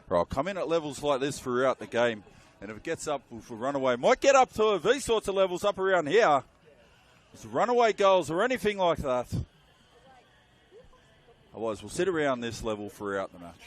Right, come in at levels like this throughout the game, and if it gets up for runaway, might get up to these sorts of levels up around here. It's runaway goals or anything like that. Otherwise, we'll sit around this level throughout the match.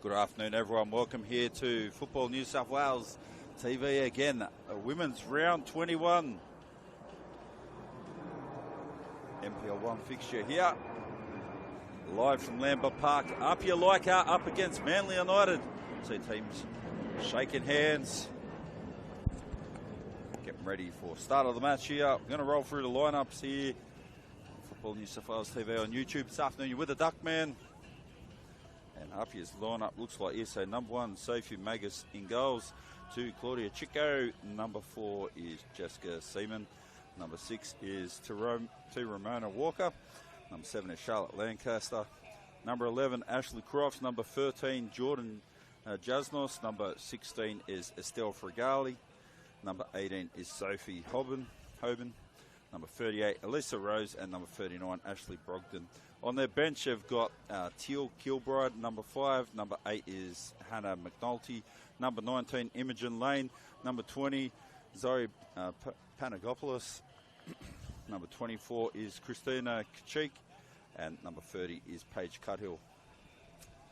Good afternoon, everyone. Welcome here to Football New South Wales TV again. A women's round 21. NPL 1 fixture here. Live from Lambert Park. APIA Leichhardt up against Manly United. See teams shaking hands. Getting ready for start of the match here. We're going to roll through the lineups here. Football New South Wales TV on YouTube this afternoon. You're with the Duckman. And APIA's lineup looks like this. So number 1, Sophie Magus in goals. 2, Claudia Chico. Number 4 is Jessica Seaman. Number 6 is Ramona Walker. Number 7 is Charlotte Lancaster. Number 11, Ashley Crofts. Number 13, Jordan Jasnos. Number 16 is Estelle Fregali. Number 18 is Sophie Hoban. Number 38, Alyssa Rose. And number 39, Ashley Brogdon. On their bench, they've got Teal Kilbride, number 5. Number 8 is Hannah McNulty. Number 19, Imogen Lane. Number 20, Zoe Panagopoulos. Number 24 is Christina Kachik. And number 30 is Paige Cuthill.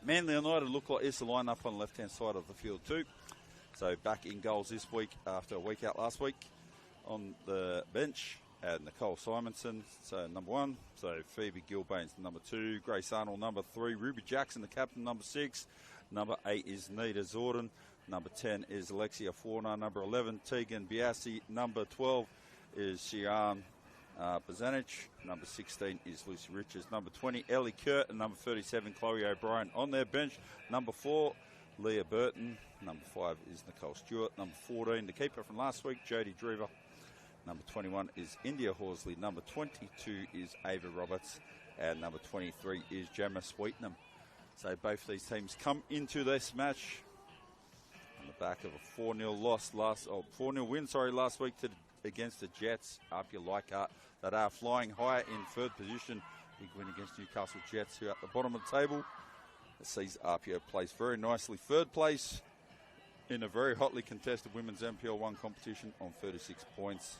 Manly United look like this, the line-up on the left-hand side of the field too. So back in goals this week after a week out last week. On the bench, Nicole Simonson, so number 1. So Phoebe Gilbanes, number 2. Grace Arnold, number 3. Ruby Jackson, the captain, number 6. Number 8 is Nita Zordon. Number 10 is Alexia Forna. Number 11, Tegan Biassi. Number 12 is Shian Bazanich. Number 16 is Lucy Richards. Number 20, Ellie Kurt. And number 37, Chloe O'Brien. On their bench, number 4, Leah Burton. Number 5 is Nicole Stewart. Number 14, the keeper from last week, Jodie Drever. Number 21 is India Horsley. Number 22 is Ava Roberts. And number 23 is Gemma Sweetnam. So both these teams come into this match on the back of a 4-0 win last week against the Jets. APIA Leichhardt that are flying higher in 3rd position. Big win against Newcastle Jets, who are at the bottom of the table. It sees APIA place very nicely 3rd place in a very hotly contested women's NPL 1 competition on 36 points.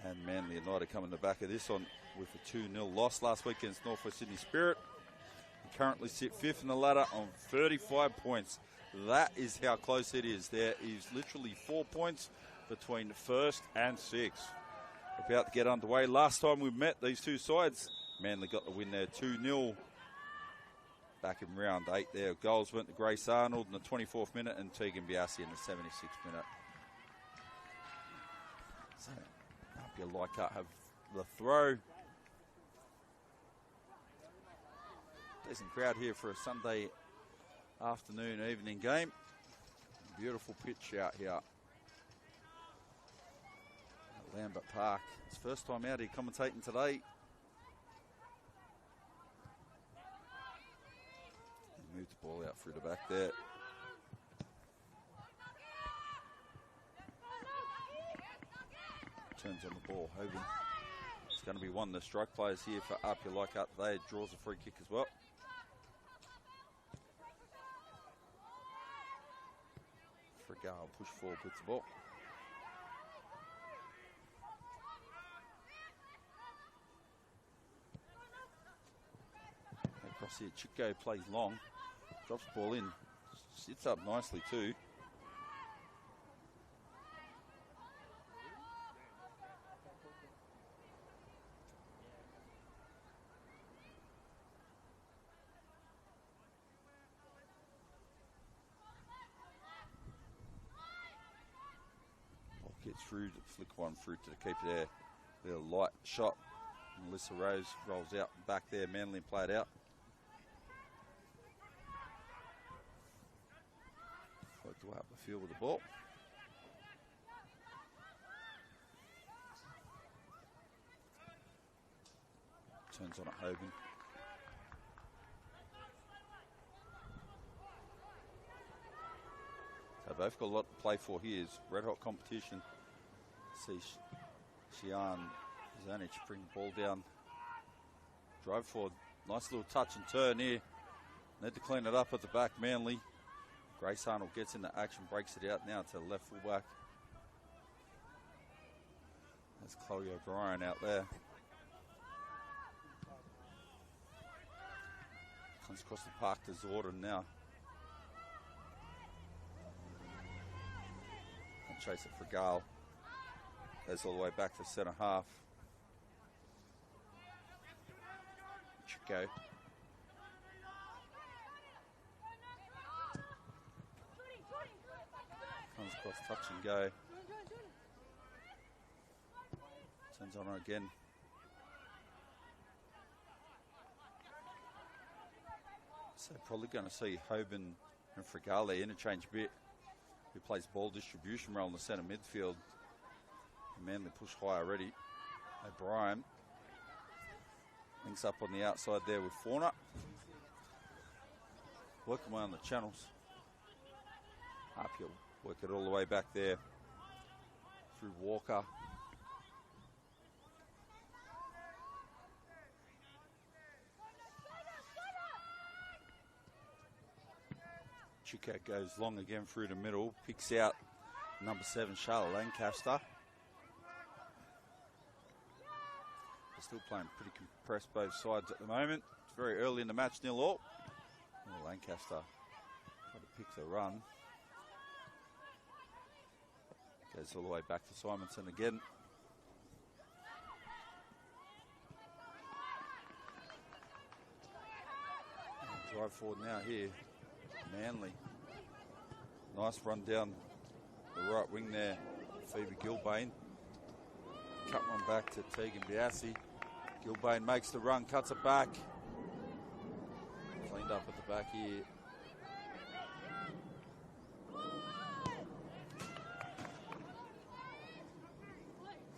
And Manly United come in the back of this on with a 2-0 loss last week against Northwest Sydney Spirit. They currently sit 5th in the ladder on 35 points. That is how close it is. There is literally 4 points between 1st and 6th. About to get underway. Last time we met these two sides, Manly got the win there 2-0. Back in round 8 there. Goals went to Grace Arnold in the 24th minute and Tegan Biassi in the 76th minute. So, APIA Leichhardt have the throw. Decent crowd here for a Sunday afternoon, evening game. Beautiful pitch out here at Lambert Park. It's first time out here commentating today. Move the ball out through the back there. Turns on the ball. Hogan. It's going to be one of the strike players here for APIA Leichhardt today. It draws a free kick as well. Fregal push forward with the ball. Across here, Chico plays long. Drops the ball in. Sits up nicely too. Ball gets through, flick one through to the keeper there. Little light shot. Melissa Rose rolls out back there. Manly played out. Worked away up the field with the ball. Turns on it, Hogan. So both got a lot to play for here. It's red hot competition. See Shian Zanich bring the ball down. Drive forward. Nice little touch and turn here. Need to clean it up at the back, Manly. Grace Arnold gets into action, breaks it out now to the left fullback. There's Chloe O'Brien out there. Comes across the park to Zordon now. chase it for Gale. Goes all the way back to centre half. Chico. Comes across, touch and go. Turns on her again. So probably going to see Hoban and Fregale interchange a bit. Who plays ball distribution role in the centre midfield. Manly push high already. O'Brien links up on the outside there with Fauna. Working away on the channels. APIA work it all the way back there through Walker. Chico goes long again through the middle, picks out number 7, Charlotte Lancaster. They're still playing pretty compressed both sides at the moment. It's very early in the match, 0-0. Oh, Lancaster trying to pick the run. Goes all the way back to Simonson again. Drive forward now here. Manly. Nice run down the right wing there. Phoebe Gilbane. Cut one back to Tegan Biassi. Gilbane makes the run, cuts it back. Cleaned up at the back here.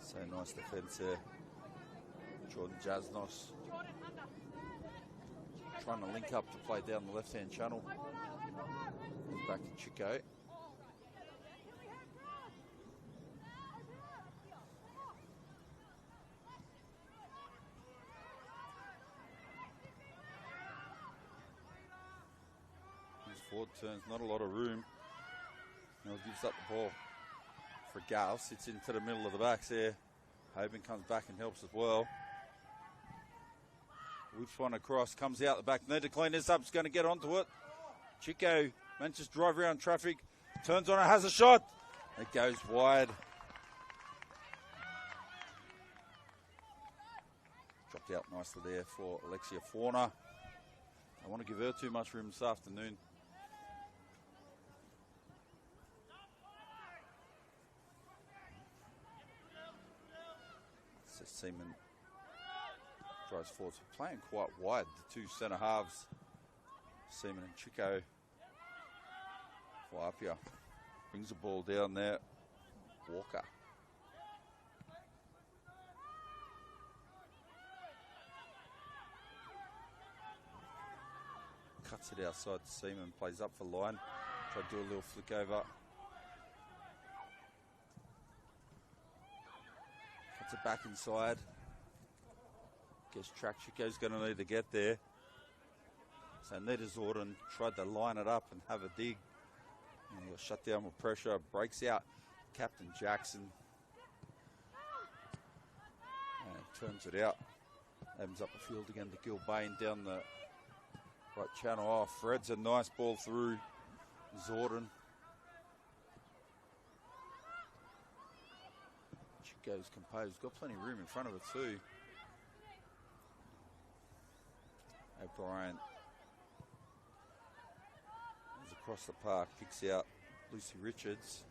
So nice defence there. Jordan Jasnos. Trying to link up to play down the left-hand channel. Back to Chico. His forward turns, not a lot of room. Now gives up the ball for Gale. Sits into the middle of the backs there. Hoban comes back and helps as well. Whips one across, comes out the back. Need to clean this up, he's going to get onto it. Chico manages to drive around traffic, turns on it, has a shot. It goes wide. Dropped out nicely there for Alexia Fauna. I want to give her too much room this afternoon. So Seaman drives forward. So playing quite wide, the two centre halves, Seaman and Chico. For APIA. Brings the ball down there. Walker. Cuts it outside to Seaman, plays up for line. Try to do a little flick over. Cuts it back inside. Gets tracked. Chico's going to need to get there. So Nita Zorden tried to line it up and have a dig. And he got shut down with pressure. Breaks out Captain Jackson. And turns it out. Opens up the field again to Gilbane down the right channel. Oh, Fred's a nice ball through Zorden. Chico's composed. Got plenty of room in front of it too. O'Brien is across the park, picks out Lucy Richards.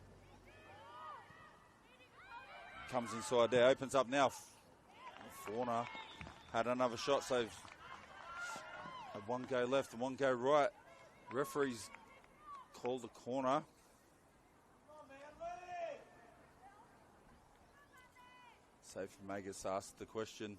Comes inside there, opens up now. Fauna had another shot, so had one go left and one go right. Referees called the corner. Sophie Magus asked the question.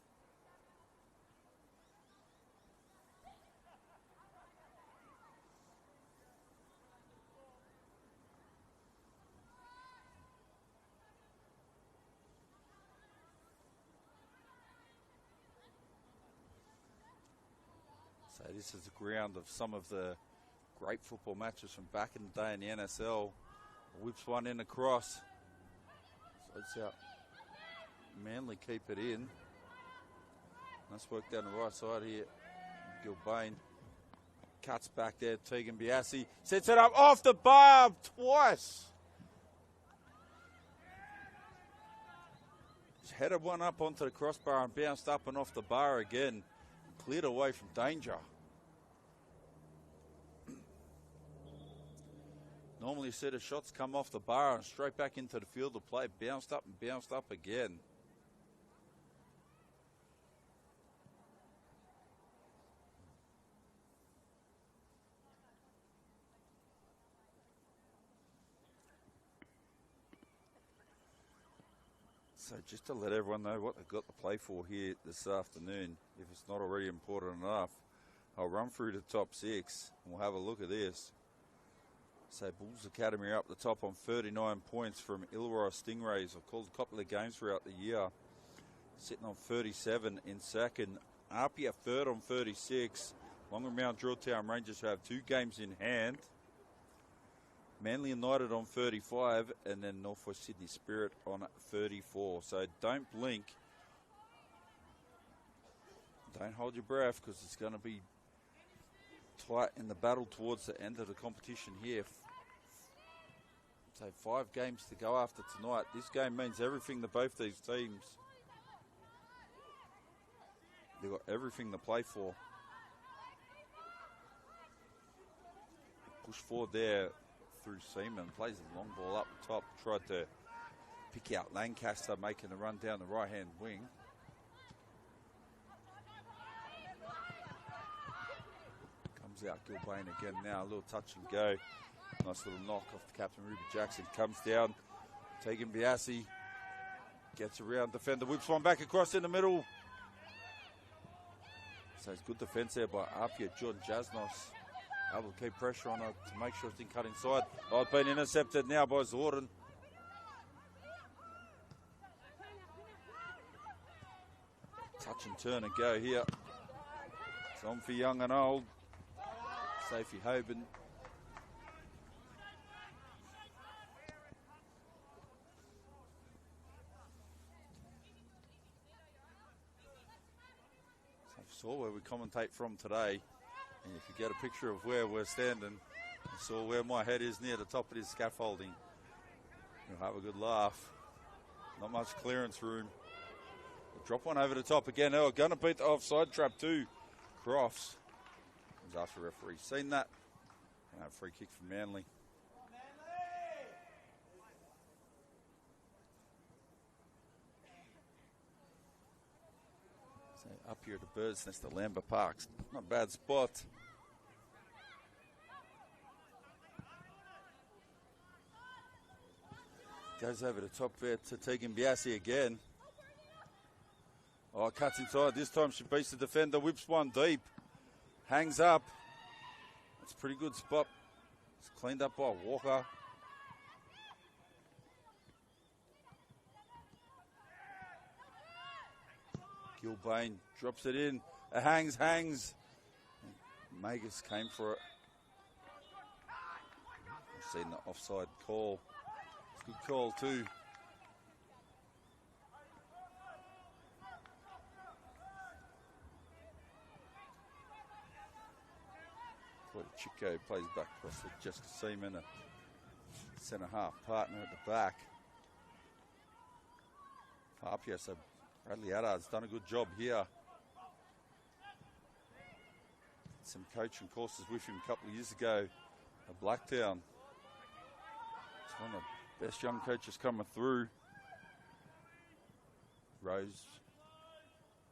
So this is the ground of some of the great football matches from back in the day in the NSL. Whips one in across. So it's out. Manly keep it in. Nice work down the right side here. Gilbane cuts back there. Tegan Biassi sets it up off the bar twice. Just headed one up onto the crossbar and bounced up and off the bar again. Cleared away from danger. Normally a set of shots come off the bar and straight back into the field of play. Bounced up and bounced up again. So just to let everyone know what they've got to play for here this afternoon, if it's not already important enough, I'll run through the top 6 and we'll have a look at this. So Bulls Academy are up the top on 39 points from Illawarra Stingrays. I've called a couple of games throughout the year. Sitting on 37 in second. APIA third on 36. Longmount Drilltown Rangers who have 2 games in hand. Manly United on 35 and then Northwest Sydney Spirit on 34. So don't blink. Don't hold your breath because it's going to be tight in the battle towards the end of the competition here. So 5 games to go after tonight. This game means everything to both these teams. They've got everything to play for. Push forward there through Seaman. Plays a long ball up the top. Tried to pick out Lancaster, making a run down the right-hand wing. Comes out Gilbane again now. A little touch and go. Nice little knock off the captain, Ruby Jackson. Comes down. Tegan Biassi gets around. Defender whips one back across in the middle. So it's good defence there by Apia. Jordan Jasnos able to keep pressure on her to make sure it didn't cut inside. Oh, it's been intercepted now by Zorden. Touch and turn and go here. It's on for young and old. Sophie Hoban. So saw where we commentate from today, and you could get a picture of where we're standing. You saw where my head is near the top of this scaffolding. You'll have a good laugh. Not much clearance room. We'll drop one over the top again. Oh, going to beat the offside trap too. Crofts comes after referee. Seen that? And a free kick for Manly. So up here at the Birds Nest at Lambert Parks. Not a bad spot. Goes over the top there to Tegan Biassi again. Oh, cuts inside. This time she beats the defender, whips one deep. Hangs up. It's a pretty good spot. It's cleaned up by Walker. Gilbane drops it in. It hangs. Magus came for it. I've seen the offside call. Good call too. Chico plays back across with Jessica Seaman, a centre half partner at the back. Apia, so Bradley Addard's done a good job here. Some coaching courses with him a couple of years ago at Blacktown. It's one of the best young coaches coming through. Rose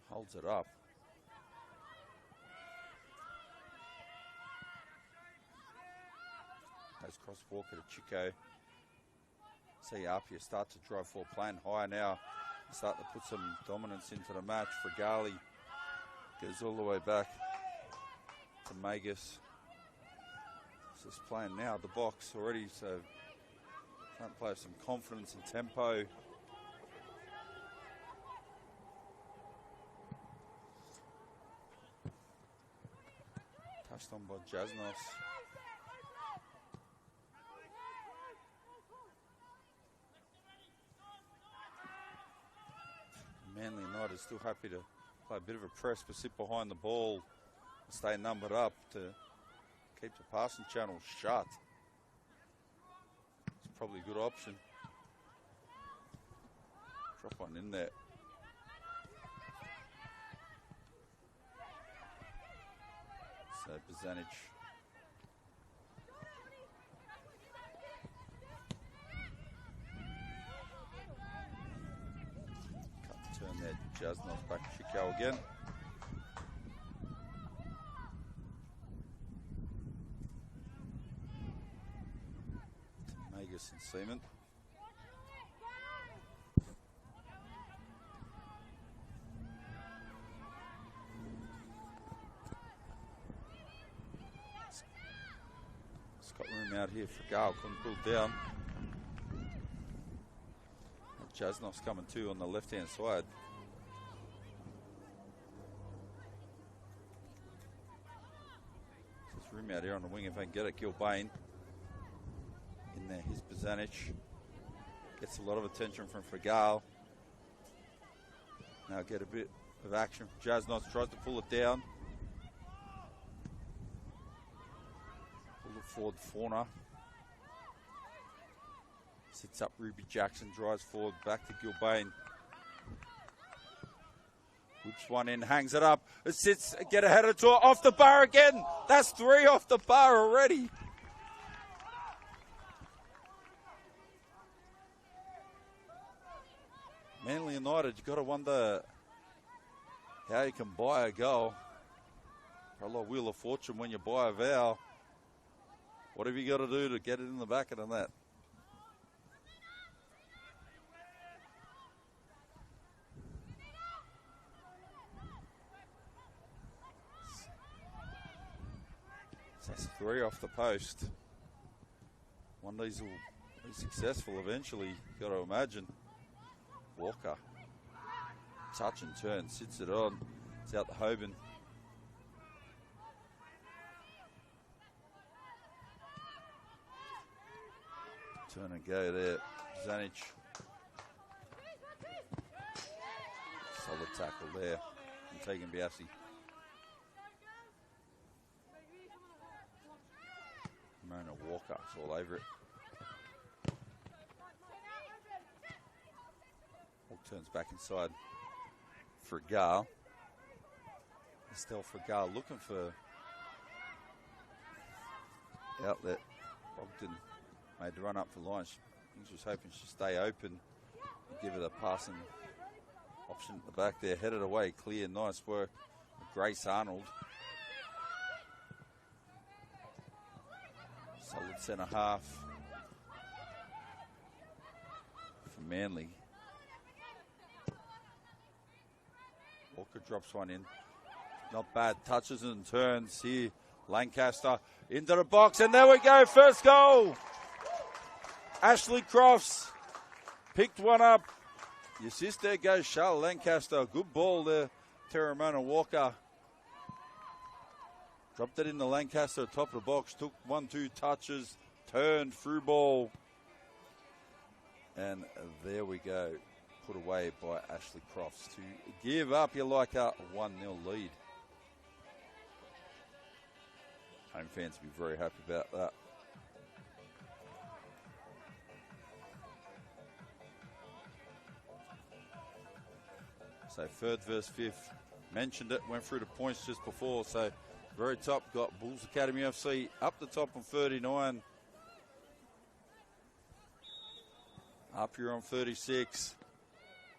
holds it up. Goes cross Walker to Chico. See Apia start to drive forward, playing high now. Start to put some dominance into the match. Fregali goes all the way back to Magus. Just playing now the box already, so trying to play with some confidence and tempo. Touched on by Jasnos. Manly United still happy to play a bit of a press, but sit behind the ball and stay numbered up to keep the passing channel shut. It's probably a good option. Drop one in there. So Bozanic. Cut turn there. Jasnos back to Chico again. Magus and Seaman. Got room out here for Gale, couldn't pull down. Jasnov's coming too on the left-hand side. There's room out here on the wing if they can get it. Gilbane in there. Here's Bozanic. Gets a lot of attention from Fragale. Now get a bit of action from Jasnos. Tries to pull it down. Forward Fauna. Sits up Ruby Jackson, drives forward, back to Gilbane. Whips one in, hangs it up. It sits, get ahead of the tour, off the bar again. That's 3 off the bar already. Manly United, you've got to wonder how you can buy a goal. Probably a Wheel of Fortune when you buy a vowel. What have you got to do to get it in the back of the net? So that's 3 off the post. One of these will be successful eventually, got to imagine. Walker. Touch and turn, sits it on. It's out to Hoban. Turn and go there. Zanic. Solid tackle there from Tegan Biasi. Mona Walker, it's all over it. Walk turns back inside. Fragale. Estelle Fragale looking for outlet. Bogdan made the run up the line. She was hoping she'd stay open and give it a passing option at the back there. Headed away, clear, nice work. Grace Arnold. Solid centre half for Manly. Walker drops one in. Not bad, touches and turns here. Lancaster into the box, and there we go, first goal. Ashley Crofts picked one up. The assist there goes Charlotte Lancaster. Good ball there, Terramona Walker. Dropped it in the Lancaster, top of the box. Took 1-2 touches, turned through ball. And there we go. Put away by Ashley Crofts to give up, you like a 1-0 lead. Home fans will be very happy about that. So 3rd versus 5th, mentioned it, went through the points just before. So very top got Bulls Academy FC up the top on 39. Up here on 36.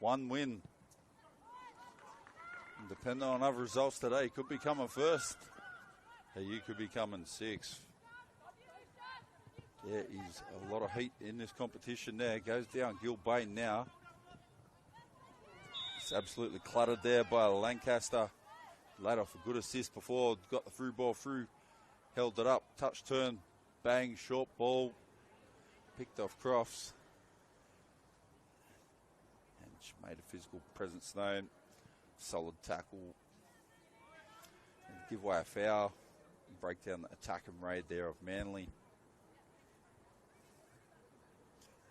1 win. And depending on other results today, could be coming first. You could be coming 6th. There is a lot of heat in this competition there. Goes down Gilbane now. It's absolutely cluttered there by Lancaster. Laid off a good assist before. Got the through ball through. Held it up. Touch turn. Bang. Short ball. Picked off Crofts. And she made a physical presence known. Solid tackle. And give away a foul. Break down the attack and raid there of Manly.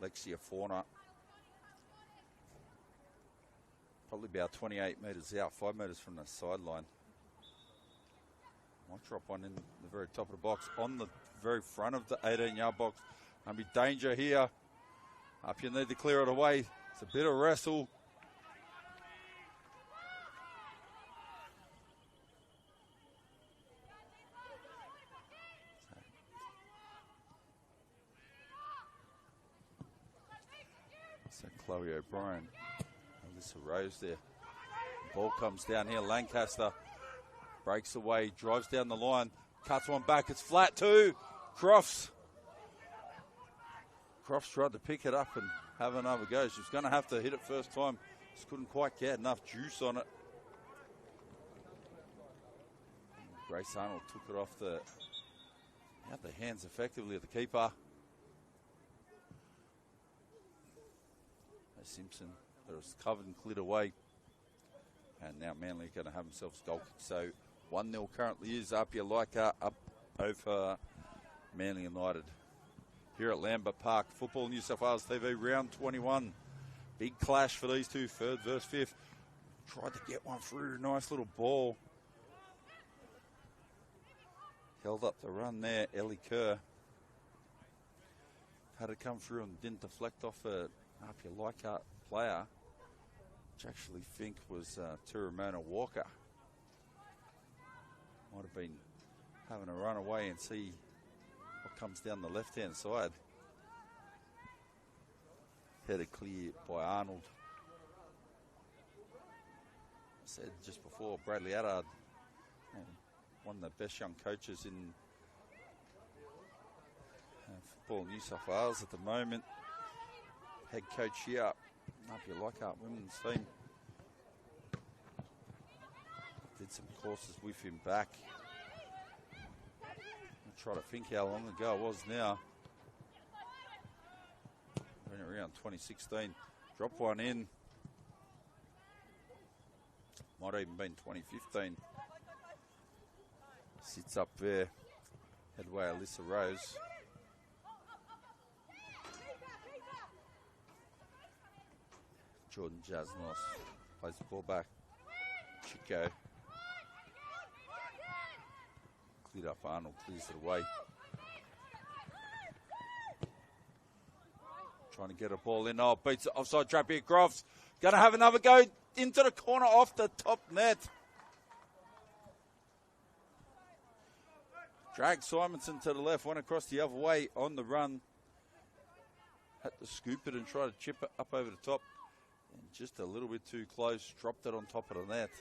Lexia Fauna. Probably about 28 metres out, 5 metres from the sideline. Might drop one in the very top of the box, on the very front of the 18-yard box. There'll be danger here. Up you need to clear it away. It's a bit of wrestle. So Chloe O'Brien, Alyssa Rose there. Ball comes down here. Lancaster breaks away, drives down the line, cuts one back. It's flat too. Crofts tried to pick it up and have another go. She was going to have to hit it first time. Just couldn't quite get enough juice on it. Grace Arnold took it off the hands effectively of the keeper. Simpson, but it was covered and cleared away. And now Manly are going to have themselves goal kick. So 1-0 currently is APIA Leichhardt up over Manly United. Here at Lambert Park, Football New South Wales TV, round 21. Big clash for these two, third versus fifth. Tried to get one through, nice little ball. Held up the run there, Ellie Kerr. Had it come through and didn't deflect off a APIA Leichhardt player, which I actually think was Turamona Walker. Might have been having a run away and see what comes down the left-hand side. Headed clear by Arnold. I said just before, Bradley Addard, one of the best young coaches in Football New South Wales at the moment. Head coach here, APIA Leichhardt women's team. Did some courses with him back. I'm trying to think how long ago it was now. Went around 2016. Dropped one in. Might have even been 2015. Sits up there. Headway Alyssa Rose. Jordan Jasnos plays the ball back. Chico. Cleared up Arnold, clears it away. Trying to get a ball in. Oh, beats it. Offside trap here. Crofts going to have another go into the corner off the top net. Dragged Simonson to the left, went across the other way on the run. Had to scoop it and try to chip it up over the top. And just a little bit too close, dropped it on top of the net.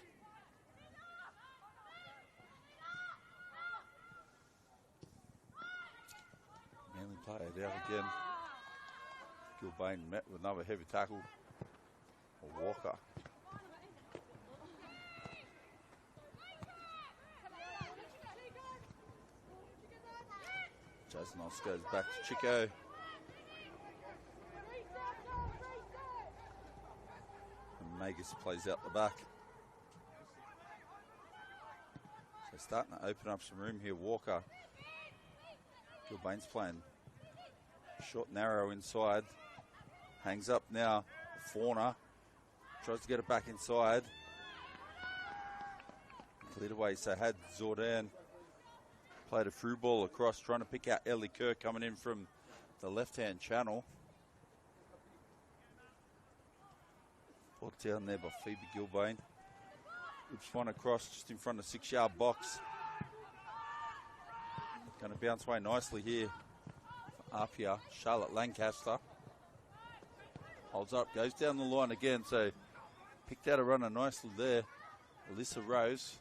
Manly player down again. Gilbane met with another heavy tackle. A Walker. Jasnos goes back to Chico. Magus plays out the back. So starting to open up some room here. Walker. Gilbane's playing short, narrow inside. Hangs up now. Fauna tries to get it back inside. Cleared away. So had Zordan played a through ball across, trying to pick out Ellie Kerr coming in from the left-hand channel. Brought down there by Phoebe Gilbane. Whips one across just in front of the 6-yard box. Going to bounce away nicely here for APIA. Charlotte Lancaster holds up, goes down the line again. So picked out a runner nicely there. Alyssa Rose.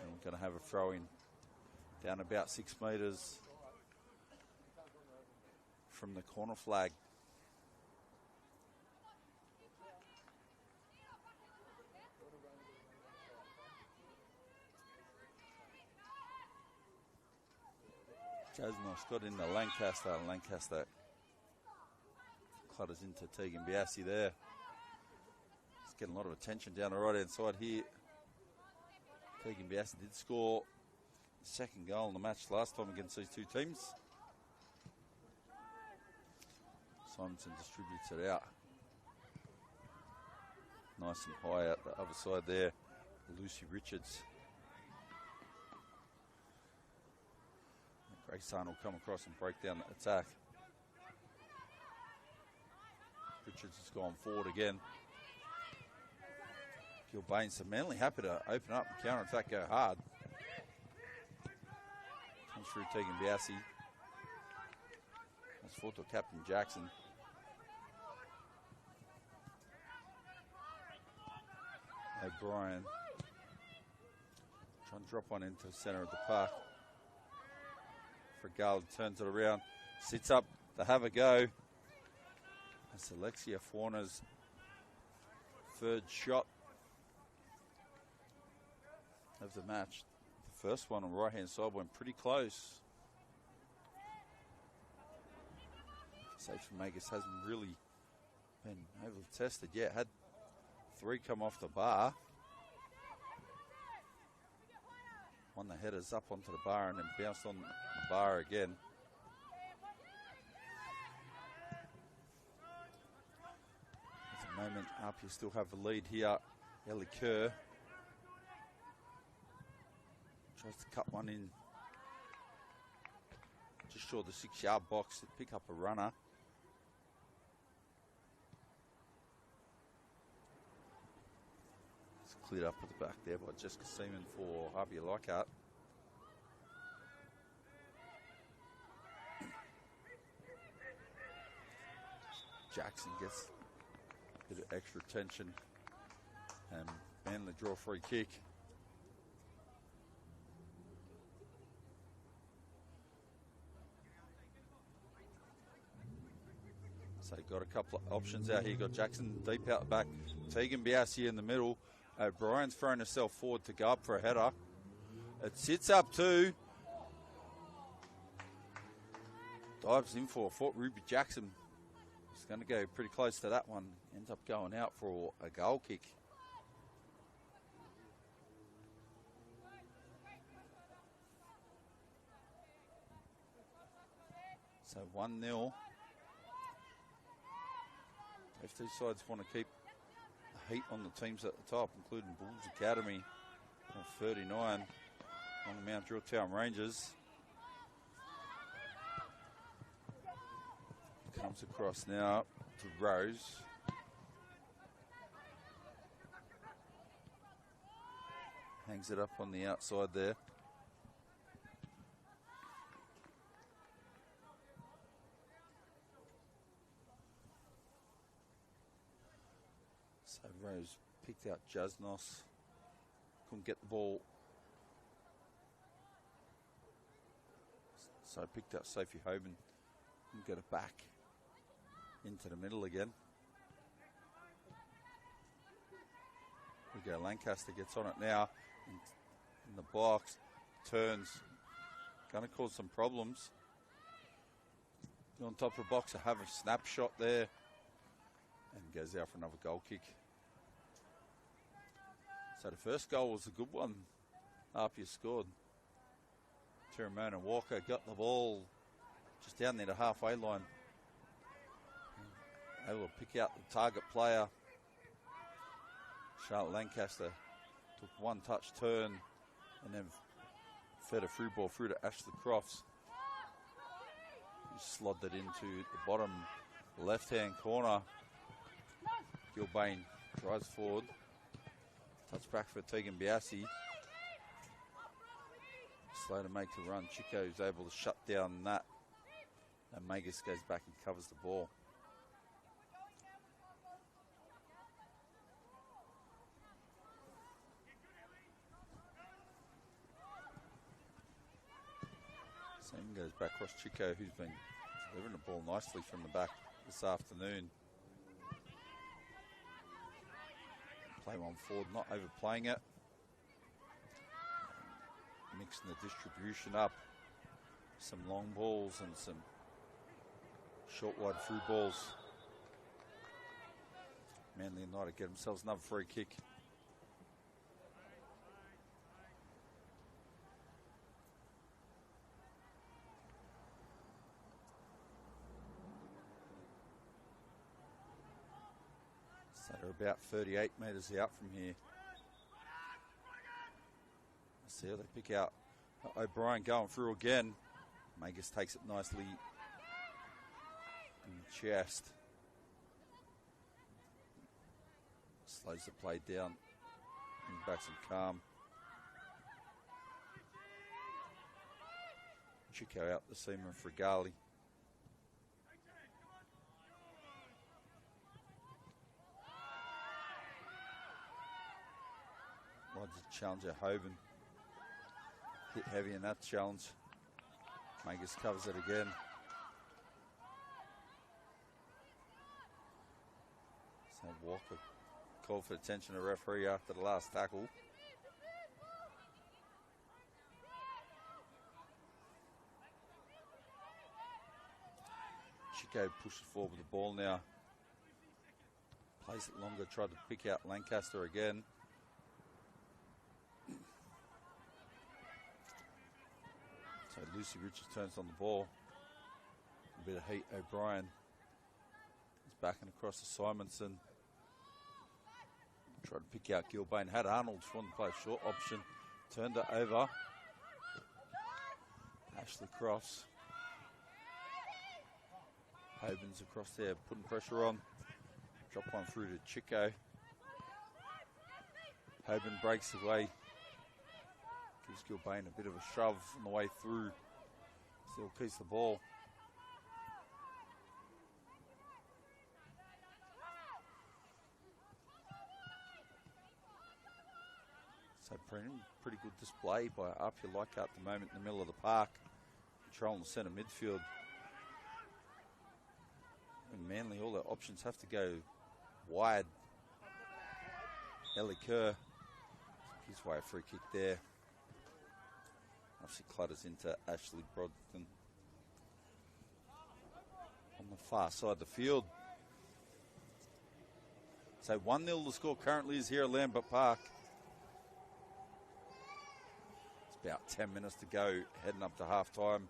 And we're going to have a throw in down about 6 metres from the corner flag. Jasnos got into Lancaster, and Lancaster clutters into Tegan Biassi there. He's getting a lot of attention down the right hand side here. Tegan Biassi did score the second goal in the match last time against these two teams. Simonson distributes it out. Nice and high out the other side there. Lucy Richards. Grace Arnold will come across and break down the attack. Richards has gone forward again. Gilbane, so Manly happy to open up and counter-attack, go hard. Comes through Tegan Biassi. That's fought to Captain Jackson. O'Brien. Trying to drop one into the centre of the park. Frigali turns it around, sits up to have a go. That's Alexia Fauna's third shot of the match. The first one on the right-hand side went pretty close. Safe for Magus hasn't really been able to test it yet. Had 3 come off the bar. Won the headers up onto the bar and then bounced on the bar again. At the moment, APIA still have the lead here. Ellie Kerr tries to cut one in just short of the 6-yard box to pick up a runner. It's cleared up at the back there by Jessica Seaman for APIA Leichhardt. Jackson gets a bit of extra attention and Manly draw a free kick. So you've got a couple of options out here. You've got Jackson deep out the back, Tegan Biassi in the middle. O'Brien's thrown herself forward to go up for a header. It sits up too. Dives in for a foot. Ruby Jackson is going to go pretty close to that one. Ends up going out for a goal kick. So 1-0. If these sides want to keep the heat on the teams at the top, including Bulls Academy on 39, on Mount Drilltown Rangers. Comes across now to Rose. Hangs it up on the outside there. So Rose picked out Jasnos. Couldn't get the ball. So picked out Sophie Hoban. Couldn't get it back into the middle again. We go, Lancaster gets on it now in the box, turns, going to cause some problems. On top of the box, I have a snapshot there and goes out for another goal kick. So the first goal was a good one. APIA scored. Tiramona Walker got the ball just down there the halfway line. Able to pick out the target player. Charlotte Lancaster took one touch turn and then fed a through ball through to Ashley Crofts. He slogged it into the bottom left-hand corner. Gilbane drives forward. Touch back for Tegan Biassi. Slow to make the run. Chico is able to shut down that. And Magus goes back and covers the ball. Same goes back across Chico, who's been delivering the ball nicely from the back this afternoon. Play one forward, not overplaying it. Mixing the distribution up. Some long balls and some short wide through balls. Manly United get themselves another free kick. So they're about 38 metres out from here. Let's see how they pick out O'Brien going through again. Magus takes it nicely in the chest. Slows the play down. Brings back some calm. Chico out the seam of Frigali. the challenger, Hoban. Hit heavy in that challenge. Magus covers it again. So Walker called for attention to the referee after the last tackle. Chico pushes forward with the ball now. Plays it longer, tried to pick out Lancaster again. So Lucy Richards turns on the ball. A bit of heat. O'Brien is backing across to Simonson. Tried to pick out Gilbane. Had Arnold trying to play a short option. Turned it over. Ashley Crofts. Hoban's across there, putting pressure on. Drop one through to Chico. Hoban breaks away. Gives Gilbane a bit of a shove on the way through. Still keeps the ball. So pretty good display by APIA Leichhardt at the moment in the middle of the park. Controlling the centre midfield. And Manly, all their options have to go wide. Ellie Kerr gives away a free kick there. Obviously clutters into Ashley Brogden on the far side of the field. So 1-0 the score currently is here at Lambert Park. It's about 10 minutes to go, heading up to half time.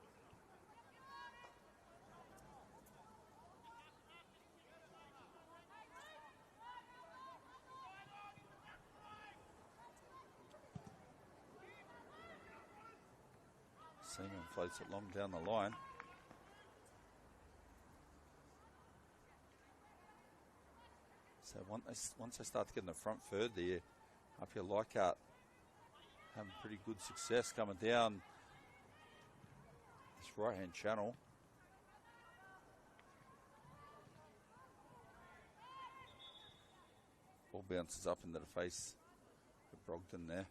Seaman floats it long down the line. So once they start to get in the front third there, APIA Leichhardt having pretty good success coming down this right-hand channel. Ball bounces up into the face of Brogden there.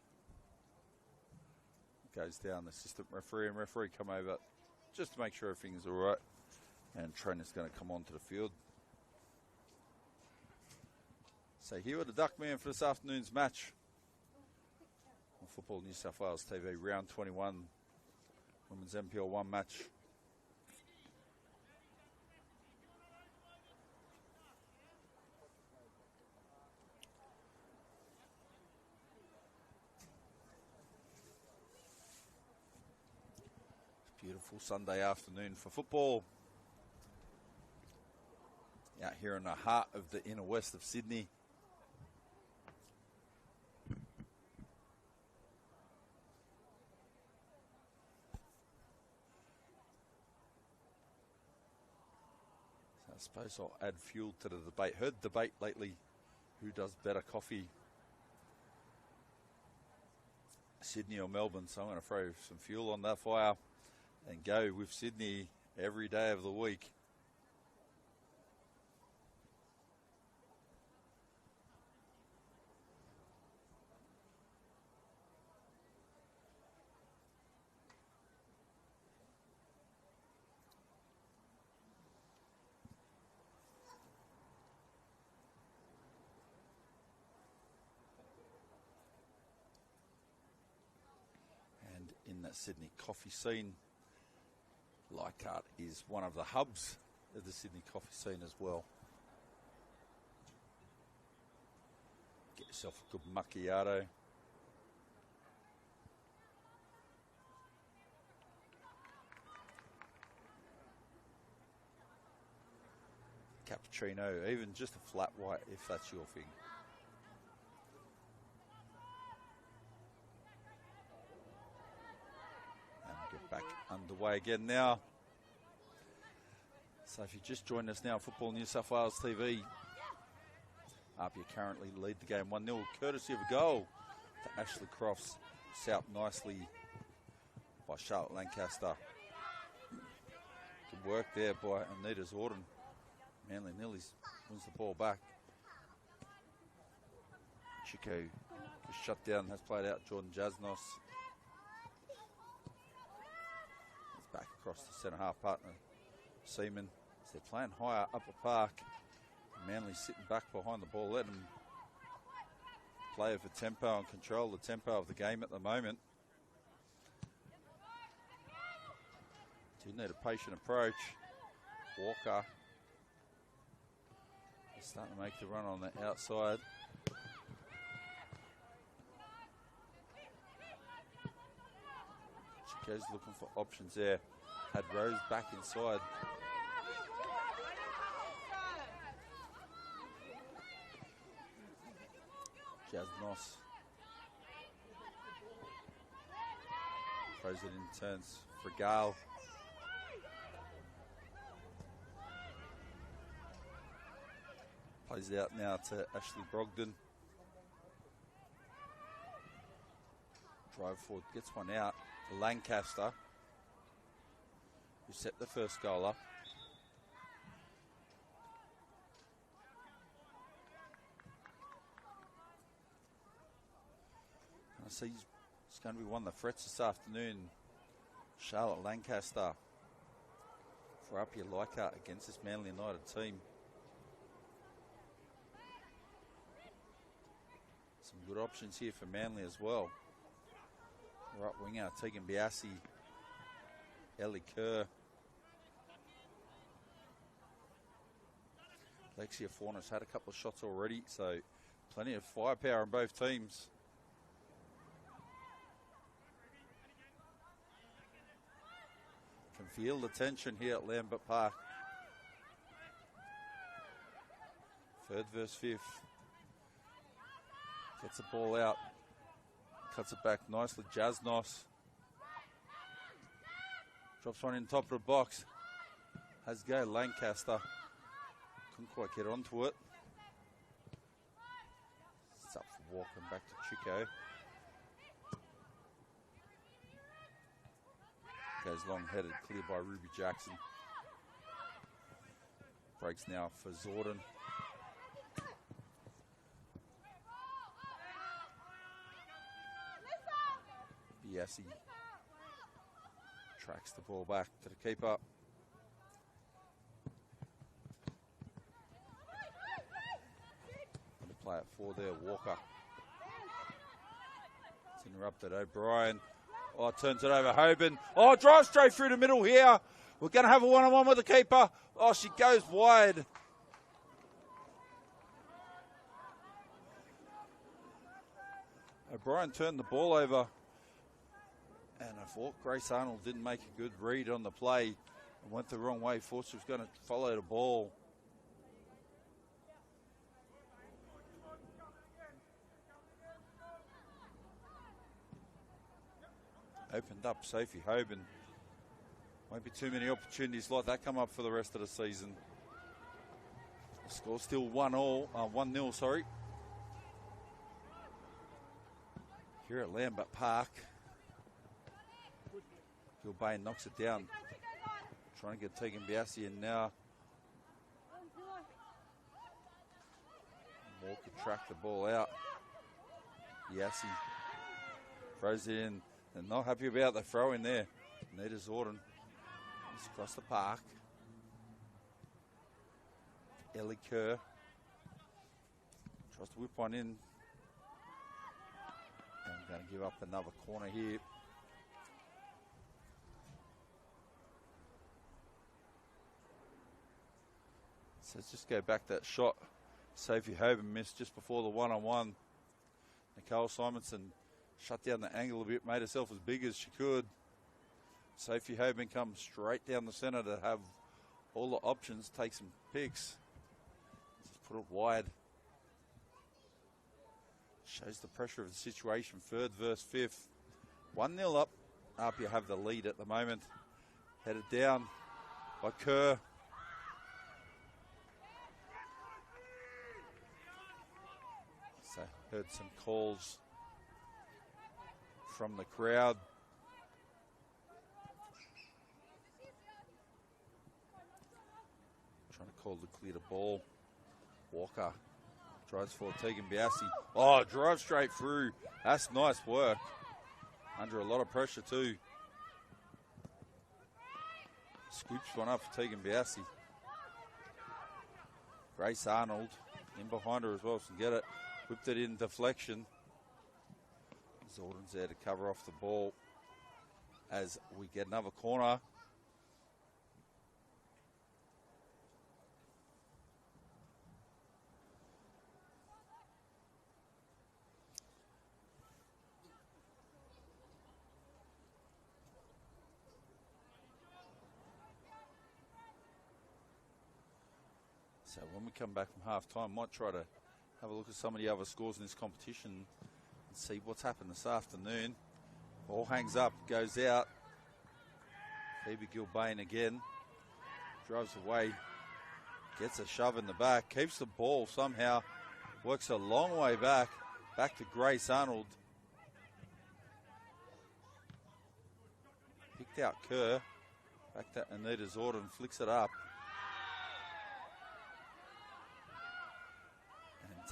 Goes down, the assistant referee and referee come over just to make sure everything's all right. And trainer's going to come onto the field. So here are the Duckmen for this afternoon's match on Football New South Wales TV, round 21, Women's NPL 1 match. Beautiful Sunday afternoon for football. Out here in the heart of the inner west of Sydney. So I suppose I'll add fuel to the debate. Heard debate lately, who does better coffee, Sydney or Melbourne? So I'm going to throw some fuel on that fire and go with Sydney every day of the week. And in that Sydney coffee scene, Leichhardt is one of the hubs of the Sydney coffee scene as well. Get yourself a good macchiato. Cappuccino, even just a flat white if that's your thing. Back underway again now. So if you just joined us now, Football New South Wales TV, APIA currently lead the game 1-0, courtesy of a goal to Ashley Crofts, set up nicely by Charlotte Lancaster. Good work there by Anita Zorden. Manly nearly wins the ball back. Chico Just shut down, has played out Jordan Jasnos. He's back across the centre half partner, Seaman. So they're playing higher upper park. Manly sitting back behind the ball, letting them play for tempo and control the tempo of the game at the moment. Do need a patient approach. Walker is starting to make the run on the outside. Chico's looking for options there. Had Rose back inside. Jasnos throws it in turns for Gale. Plays out now to Ashley Brogdon. Drive forward, gets one out to Lancaster, who set the first goal up. I see he's going to be one of the threats this afternoon. Charlotte Lancaster for APIA Leichhardt against this Manly United team. Some good options here for Manly as well. Right winger, Tegan Biassi, Ellie Kerr. Alexia Fornas had a couple of shots already, so plenty of firepower on both teams. Can feel the tension here at Lambert Park. Third versus fifth. Gets the ball out. Cuts it back nicely. Jasnos. Drops one in top of the box. Has go Lancaster. Couldn't quite get onto it. It's up for Walker and back to Chico. Goes long-headed, clear by Ruby Jackson. Breaks now for Zordon. Biassi tracks the ball back to the keeper. And to play it for there, Walker. It's interrupted, O'Brien. Oh, turns it over, Hoban. Oh, drives straight through the middle here. We're going to have a one-on-one with the keeper. Oh, she goes wide. O'Brien turned the ball over. And I thought Grace Arnold didn't make a good read on the play and went the wrong way. Thought she was going to follow the ball. Opened up Sophie Hoban. Won't be too many opportunities like that come up for the rest of the season. The score's still 1-0, sorry. Here at Lambert Park. Gilbane knocks it down. Trying to get Tegan Biassi in now. Walker track the ball out. Biassi throws it in. They're not happy about the throw in there. Nita Zordon. It's across the park. Ellie Kerr tries to whip one in. And going to give up another corner here. So let's just go back that shot. Sophie Hoban missed just before the one-on-one. Nicole Simonson shut down the angle a bit, made herself as big as she could. Sophie Hoban comes straight down the centre to have all the options, take some picks. Just put it wide. Shows the pressure of the situation. Third versus fifth. 1-0 up. APIA have the lead at the moment. Headed down by Kerr. So heard some calls from the crowd. Trying to call to clear the ball. Walker Drives for Tegan Biassi. Oh, drive straight through. That's nice work. Under a lot of pressure too. Scoops one up for Tegan Biassi. Grace Arnold in behind her as well, so can get it. Whipped it in deflection. Zordan's there to cover off the ball as we get another corner. So when we come back from half-time, might try to have a look at some of the other scores in this competition and see what's happened this afternoon. Ball hangs up, goes out. Phoebe Gilbane again. Drives away, gets a shove in the back, keeps the ball somehow, works a long way back to Grace Arnold. Picked out Kerr, back to Anita Zordan, flicks it up.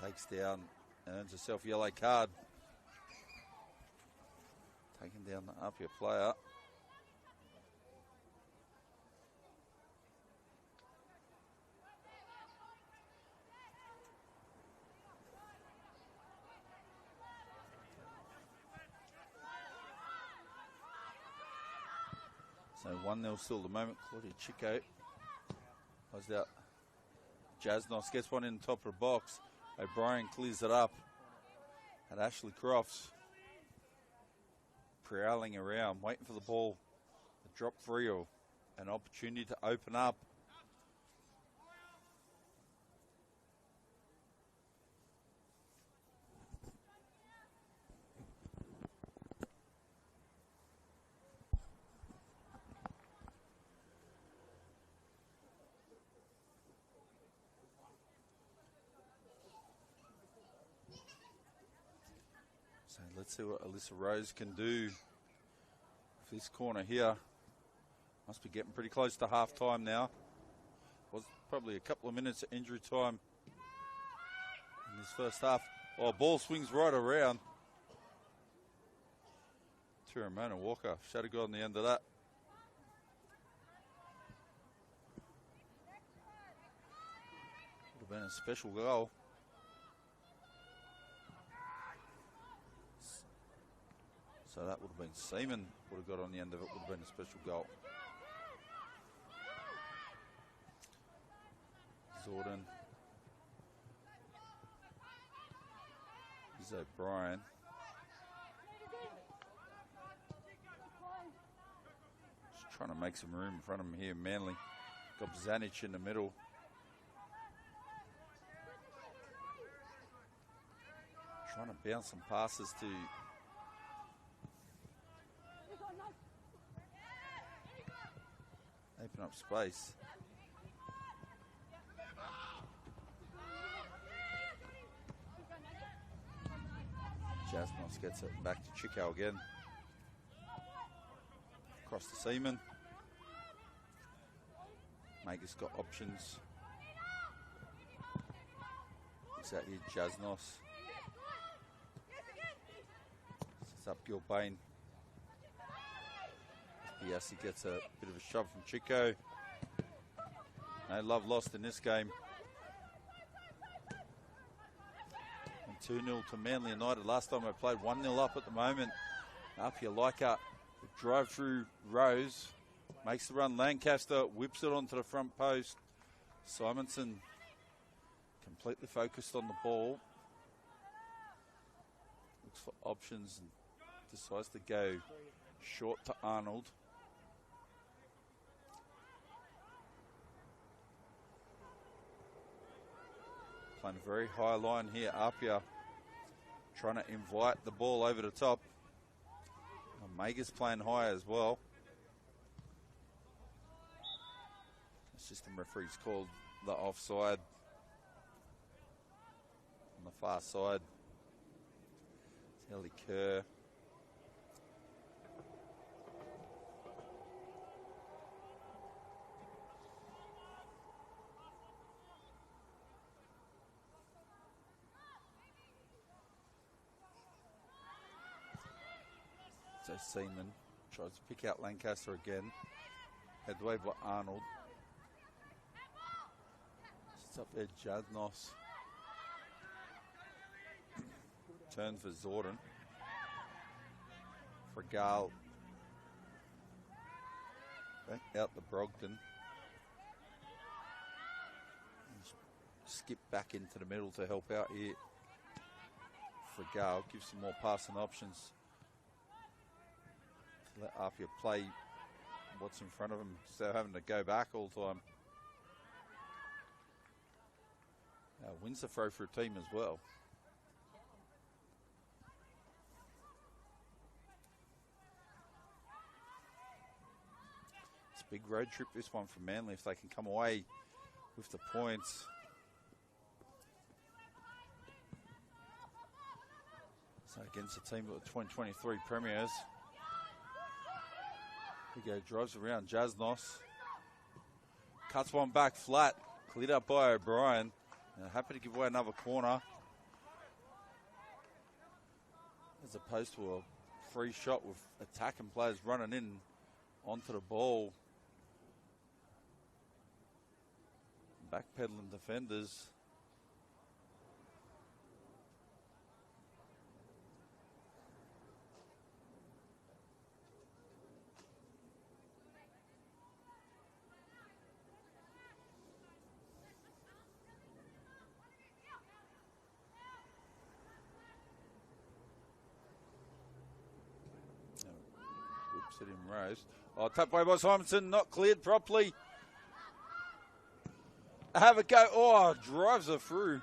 Takes down, earns herself a yellow card. Taking down the APIA player. So 1-0 still at the moment. Claudia Chico closed out. Jasnos gets one in the top of the box. O'Brien clears it up, and Ashley Crofts prowling around, waiting for the ball to drop free or an opportunity to open up. So let's see what Alyssa Rose can do with this corner here. Must be getting pretty close to half time now. Was probably a couple of minutes of injury time in this first half. Oh, ball swings right around. Tiramona Walker, shadow guard on the end of that. Would have been a special goal. So that would have been Seaman, would have got on the end of it, would have been a special goal. Zordan. Is O'Brien. Just trying to make some room in front of him here, Manly. Got Zanic in the middle. Trying to bounce some passes to open up space. Jasmos gets it back to Chico again. Across to Seaman. Magus got options. Looks out here, Jasnos. Sets up Gilbane. Biassi gets a bit of a shove from Chico. No love lost in this game. And 2-0 to Manly United. Last time I played 1-0 up at the moment. APIA Leichhardt, drive through Rose. Makes the run. Lancaster whips it onto the front post. Simonson completely focused on the ball. Looks for options and decides to go short to Arnold. Playing a very high line here. APIA trying to invite the ball over the top. Mega's playing high as well. Assistant referee's called the offside on the far side. Ellie Kerr. So Seaman tries to pick out Lancaster again. Head away by Arnold. It's up there, Jadnos. Turn for Zordon. Fregal. Back out to Brogdon. Skip back into the middle to help out here. Fregal gives some more passing options. Let APIA play what's in front of him instead of having to go back all the time. Wins the throw for a team as well. It's a big road trip, this one for Manly, if they can come away with the points. So against the team of the 2023 premiers. Here we go, drives around Jasnos. Cuts one back flat, cleared up by O'Brien. Happy to give away another corner. As opposed to a free shot with attacking players running in onto the ball. Backpedaling defenders. Whips it in Rose. Oh, tap away by Simonson, not cleared properly. Have a go. Oh, drives her through.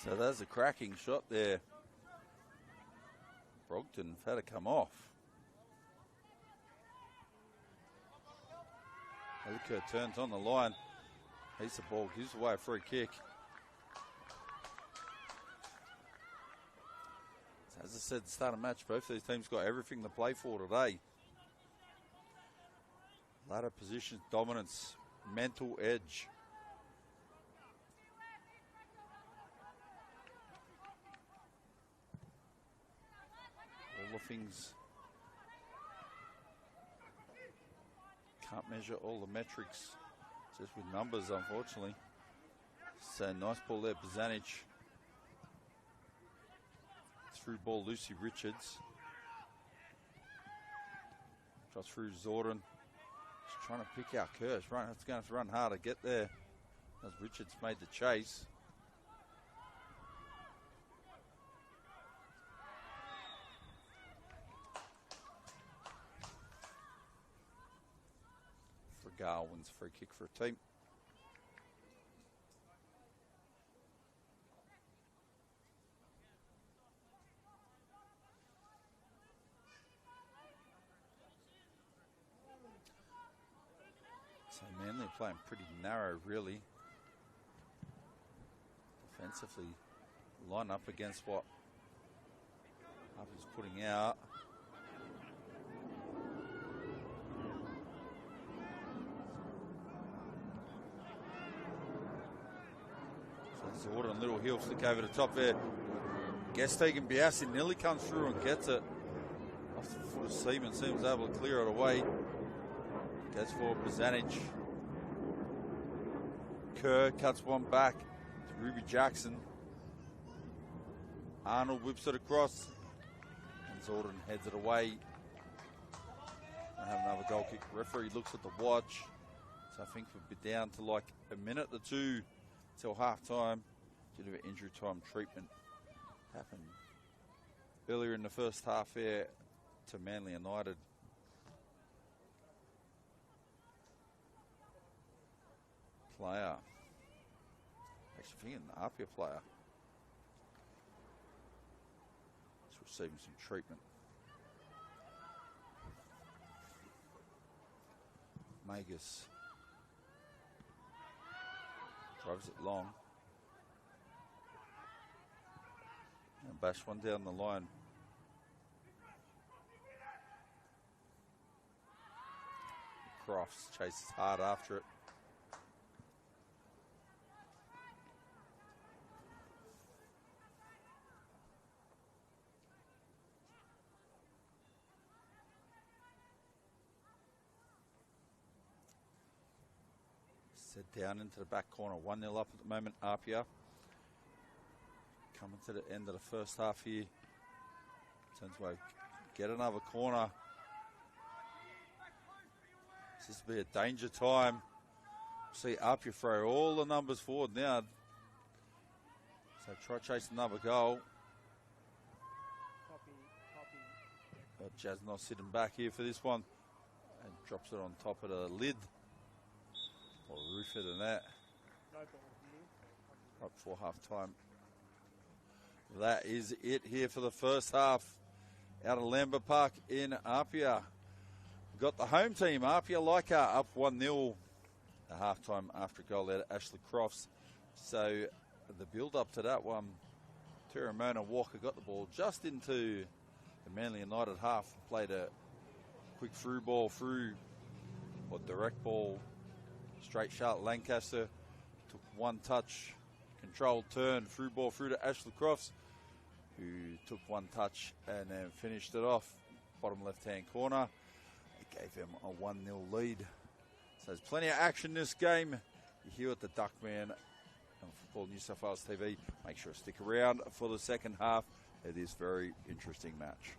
So there's a cracking shot there. Brogdon had to come off. Ellicoe turns on the line. He's the ball, gives away a free kick. So as I said, start a match, both these teams got everything to play for today. Ladder position, dominance, mental edge. All the things. Can't measure all the metrics just with numbers, unfortunately. So nice ball there, Bozanic. Through ball, Lucy Richards. Just through Zordon. Just trying to pick out Kirsch. Right, it's going to have to run hard to get there. As Richards made the chase. Fregal wins free kick for a team. So Manly playing pretty narrow, really. Defensively, line up against what APIA's putting out. So Zordon, little heel flick over the top there. Gestegan Biasi nearly comes through and gets it. Off the foot of Seaman, Seaman's able to clear it away. Goes for Bozanic. Kerr cuts one back to Ruby Jackson. Arnold whips it across. And Zordon heads it away. And have another goal kick. Referee looks at the watch. So I think we'll be down to like a minute or two till half time due to injury time treatment. Happened earlier in the first half here to Manly United. Player. Actually, I think an APIA player. He's receiving some treatment. Magus drives it long. And bash one down the line. Crofts chases hard after it. Said down into the back corner, 1-0 up at the moment, APIA. Coming to the end of the first half here. Turns away, get another corner. This will be a danger time. See APIA throw all the numbers forward now. So try chase another goal. But Jasnos sitting back here for this one. And drops it on top of the lid. Or roofer than that. Up for half time. That is it here for the first half. Out of Lambert Park in APIA. We've got the home team, APIA Leichhardt, up 1-0 at half time after a goal out of Ashley Crofts. So the build up to that one, Terramona Walker got the ball just into the Manly United half. Played a quick through ball through, or direct ball, straight shot. Lancaster took one touch, controlled turn, through ball through to Ashley Crofts, who took one touch and then finished it off. Bottom left-hand corner. It gave him a 1-0 lead. So there's plenty of action this game. You're here at the Duckman on Football New South Wales TV. Make sure to stick around for the second half. It is a very interesting match.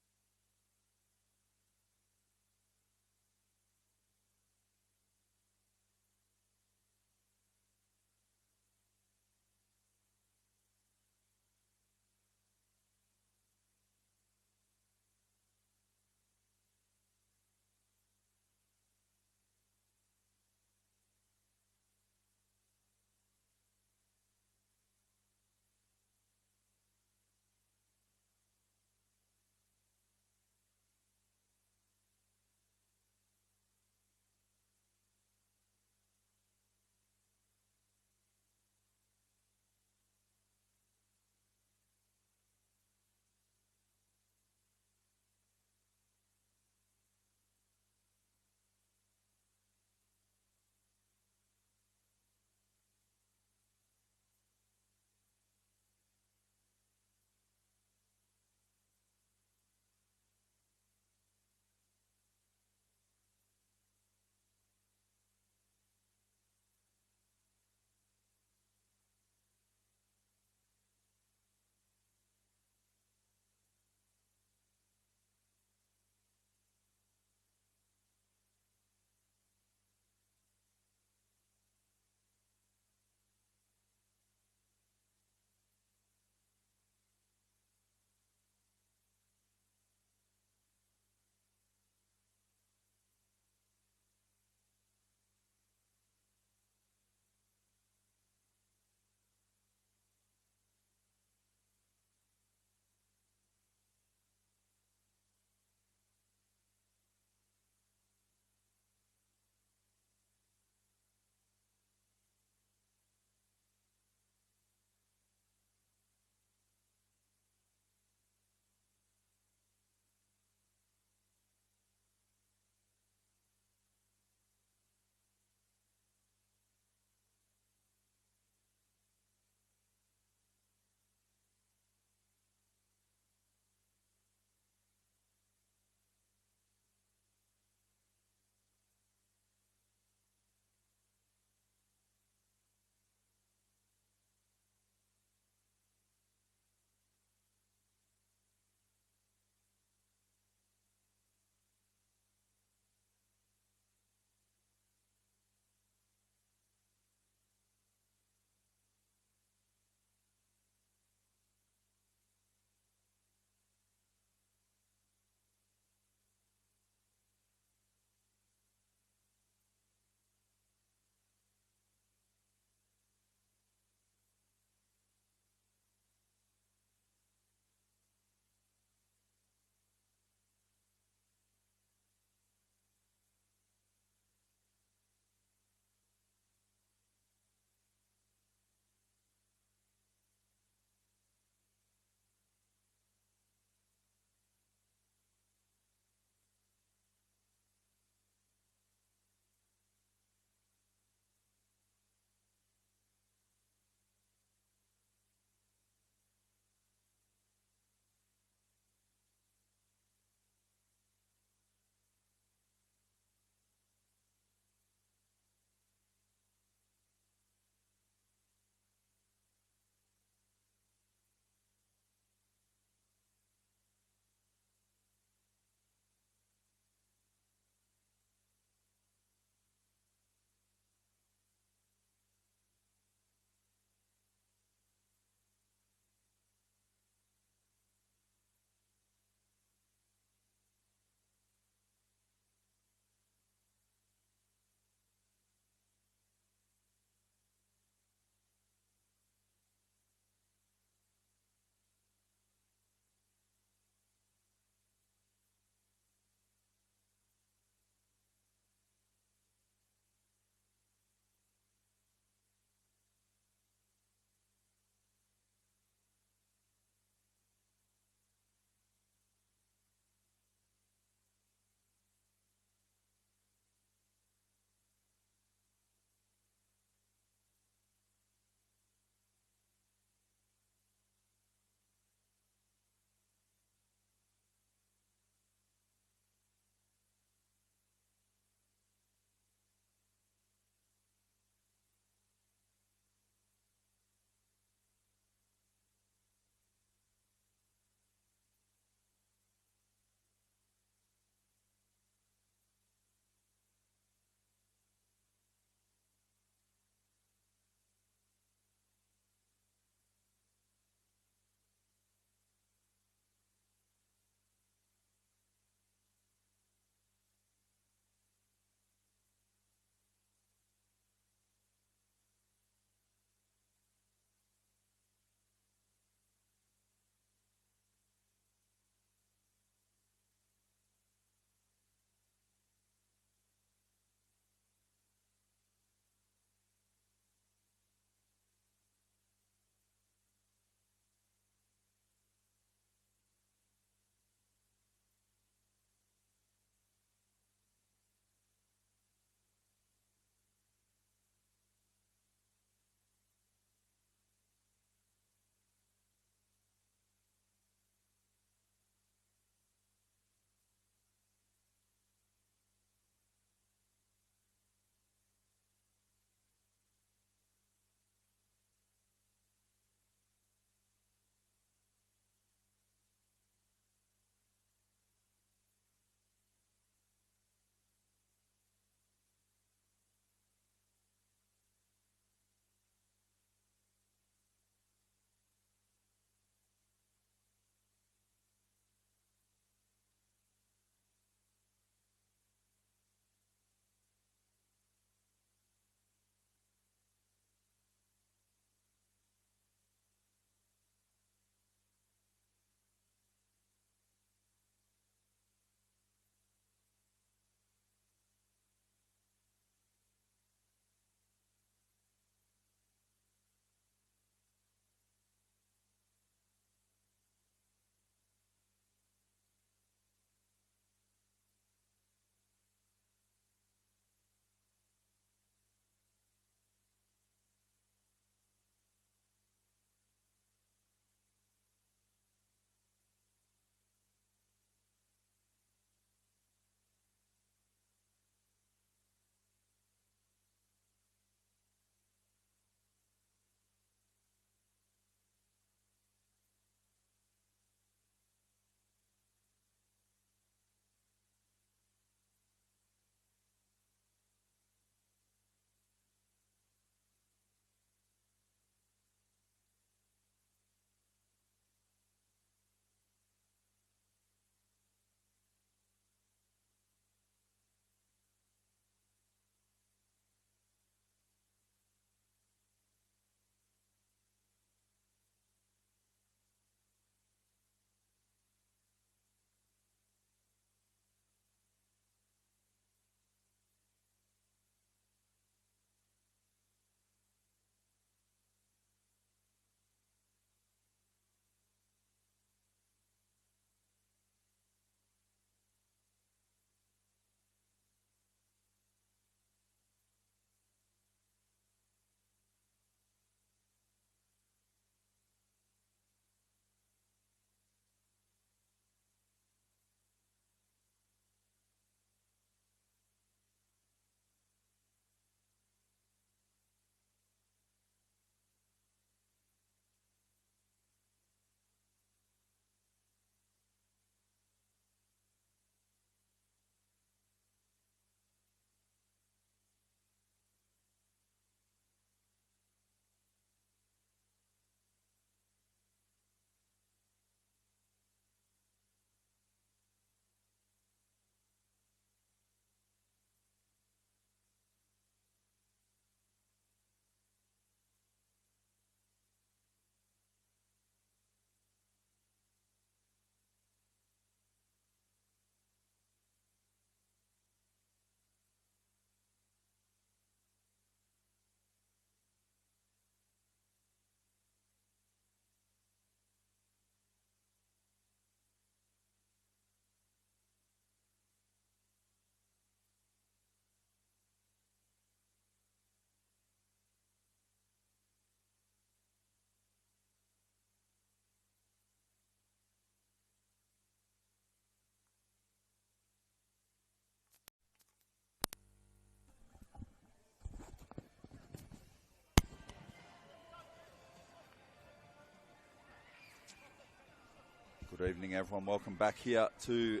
Good evening, everyone. Welcome back here to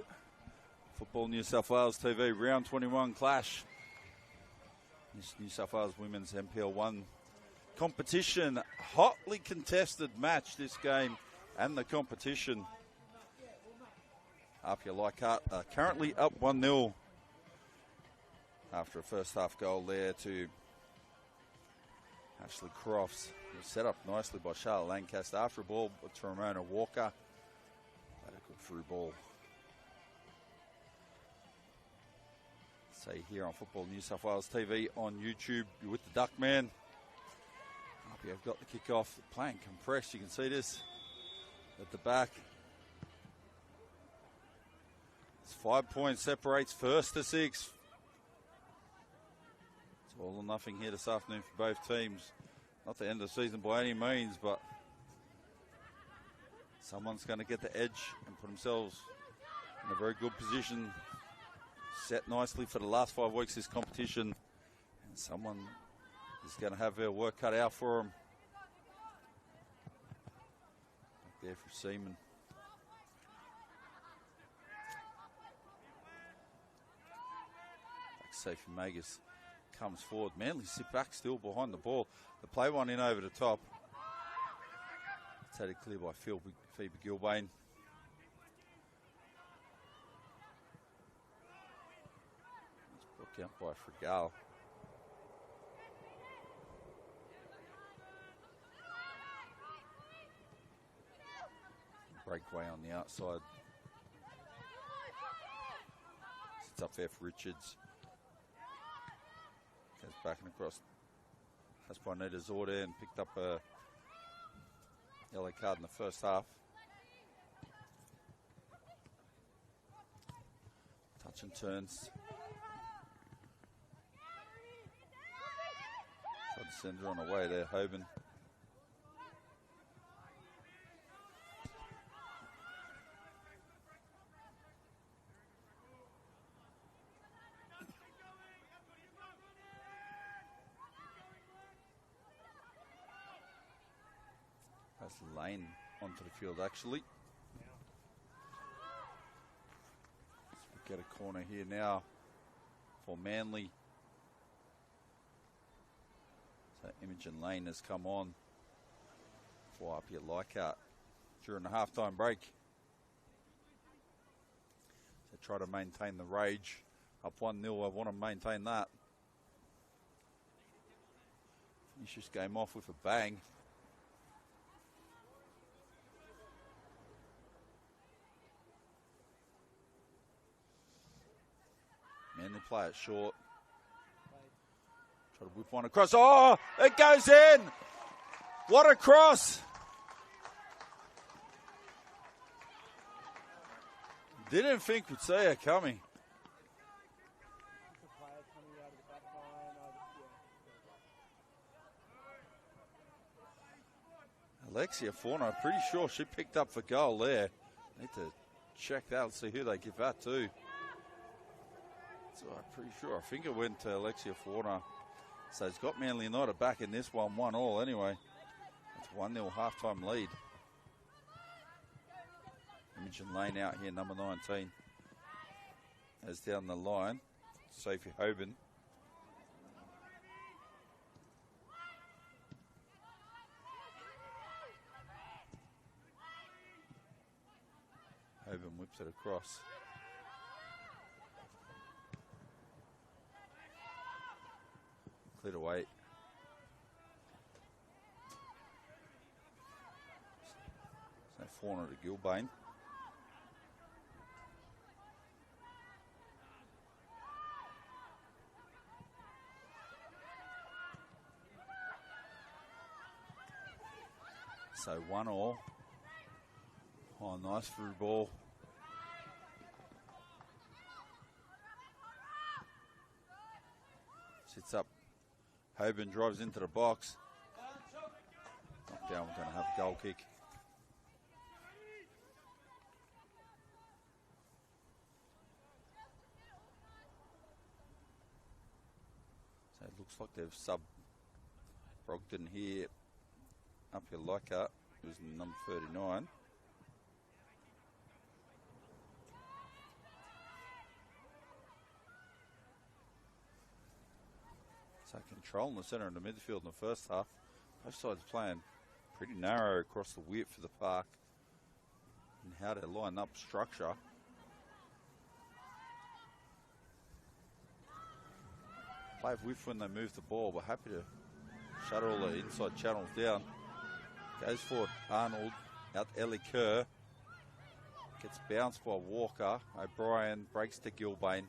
Football New South Wales TV Round 21 Clash. This New South Wales Women's NPL 1 competition. Hotly contested match, this game and the competition. APIA Leichhardt currently up 1-0 after a first half goal there to Ashley Crofts. Set up nicely by Charlotte Lancaster after a ball to Ramona Walker. A good through ball. Say here on Football New South Wales TV on YouTube, you're with the Duckman. APIA have got the kickoff, playing compressed. You can see this at the back. It's 5 points separates first to sixth. It's all or nothing here this afternoon for both teams. Not the end of the season by any means, but someone's going to get the edge and put themselves in a very good position. Set nicely for the last 5 weeks of this competition. And someone is going to have their work cut out for them. Back there for Seaman. Sophie Magus comes forward. Manly sit back still behind the ball. They play one in over the top. It's had it clear by Phoebe Gilbane. It's blocked out by Frigal. Breakaway on the outside. Sits up there for Richards. Goes back and across. That's by Nita Zorda and picked up a yellow card in the first half. Touch and turns. Tried to send her on the way there, Hoban. Lane onto the field actually. So we get a corner here now for Manly. So Imogen Lane has come on for APIA Leichhardt during the halftime break. So try to maintain the rage. Up 1-0, I want to maintain that. Finish this game off with a bang. Manly play it short. Try to whip one across. Oh, it goes in. What a cross. Didn't think we'd see her coming. Alexia Fauna, I'm pretty sure she picked up the goal there. Need to check that and see who they give that to. So I'm pretty sure. I think it went to Alexia Fauna. So it's got Manly United back in this one, 1-1 anyway. It's 1-0 halftime lead. Imogen Lane out here, number 19. As down the line, Sophie Hoban. Hoban whips it across. Cleared away. So Fauna to Gilbane. So 1-1. Oh, nice through ball. Sits up. Hoban drives into the box. Knocked down, we're going to have a goal kick. So it looks like they've subbed Brogdon here. APIA Leichhardt, who's number 39. So controlling the centre of the midfield in the first half. Both sides playing pretty narrow across the width of the park and how they line up structure. Play width when they move the ball, but happy to shut all the inside channels down. Goes for Arnold, out Ellie Kerr. Gets bounced by Walker. O'Brien breaks to Gilbane.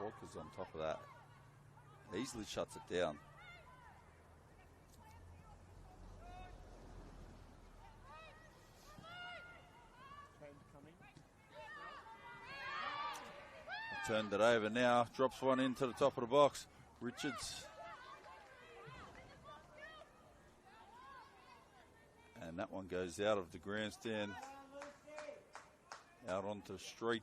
Walker's on top of that. Easily shuts it down. Turned it over now. Drops one into the top of the box. Richards. And that one goes out of the grandstand. Out onto the street.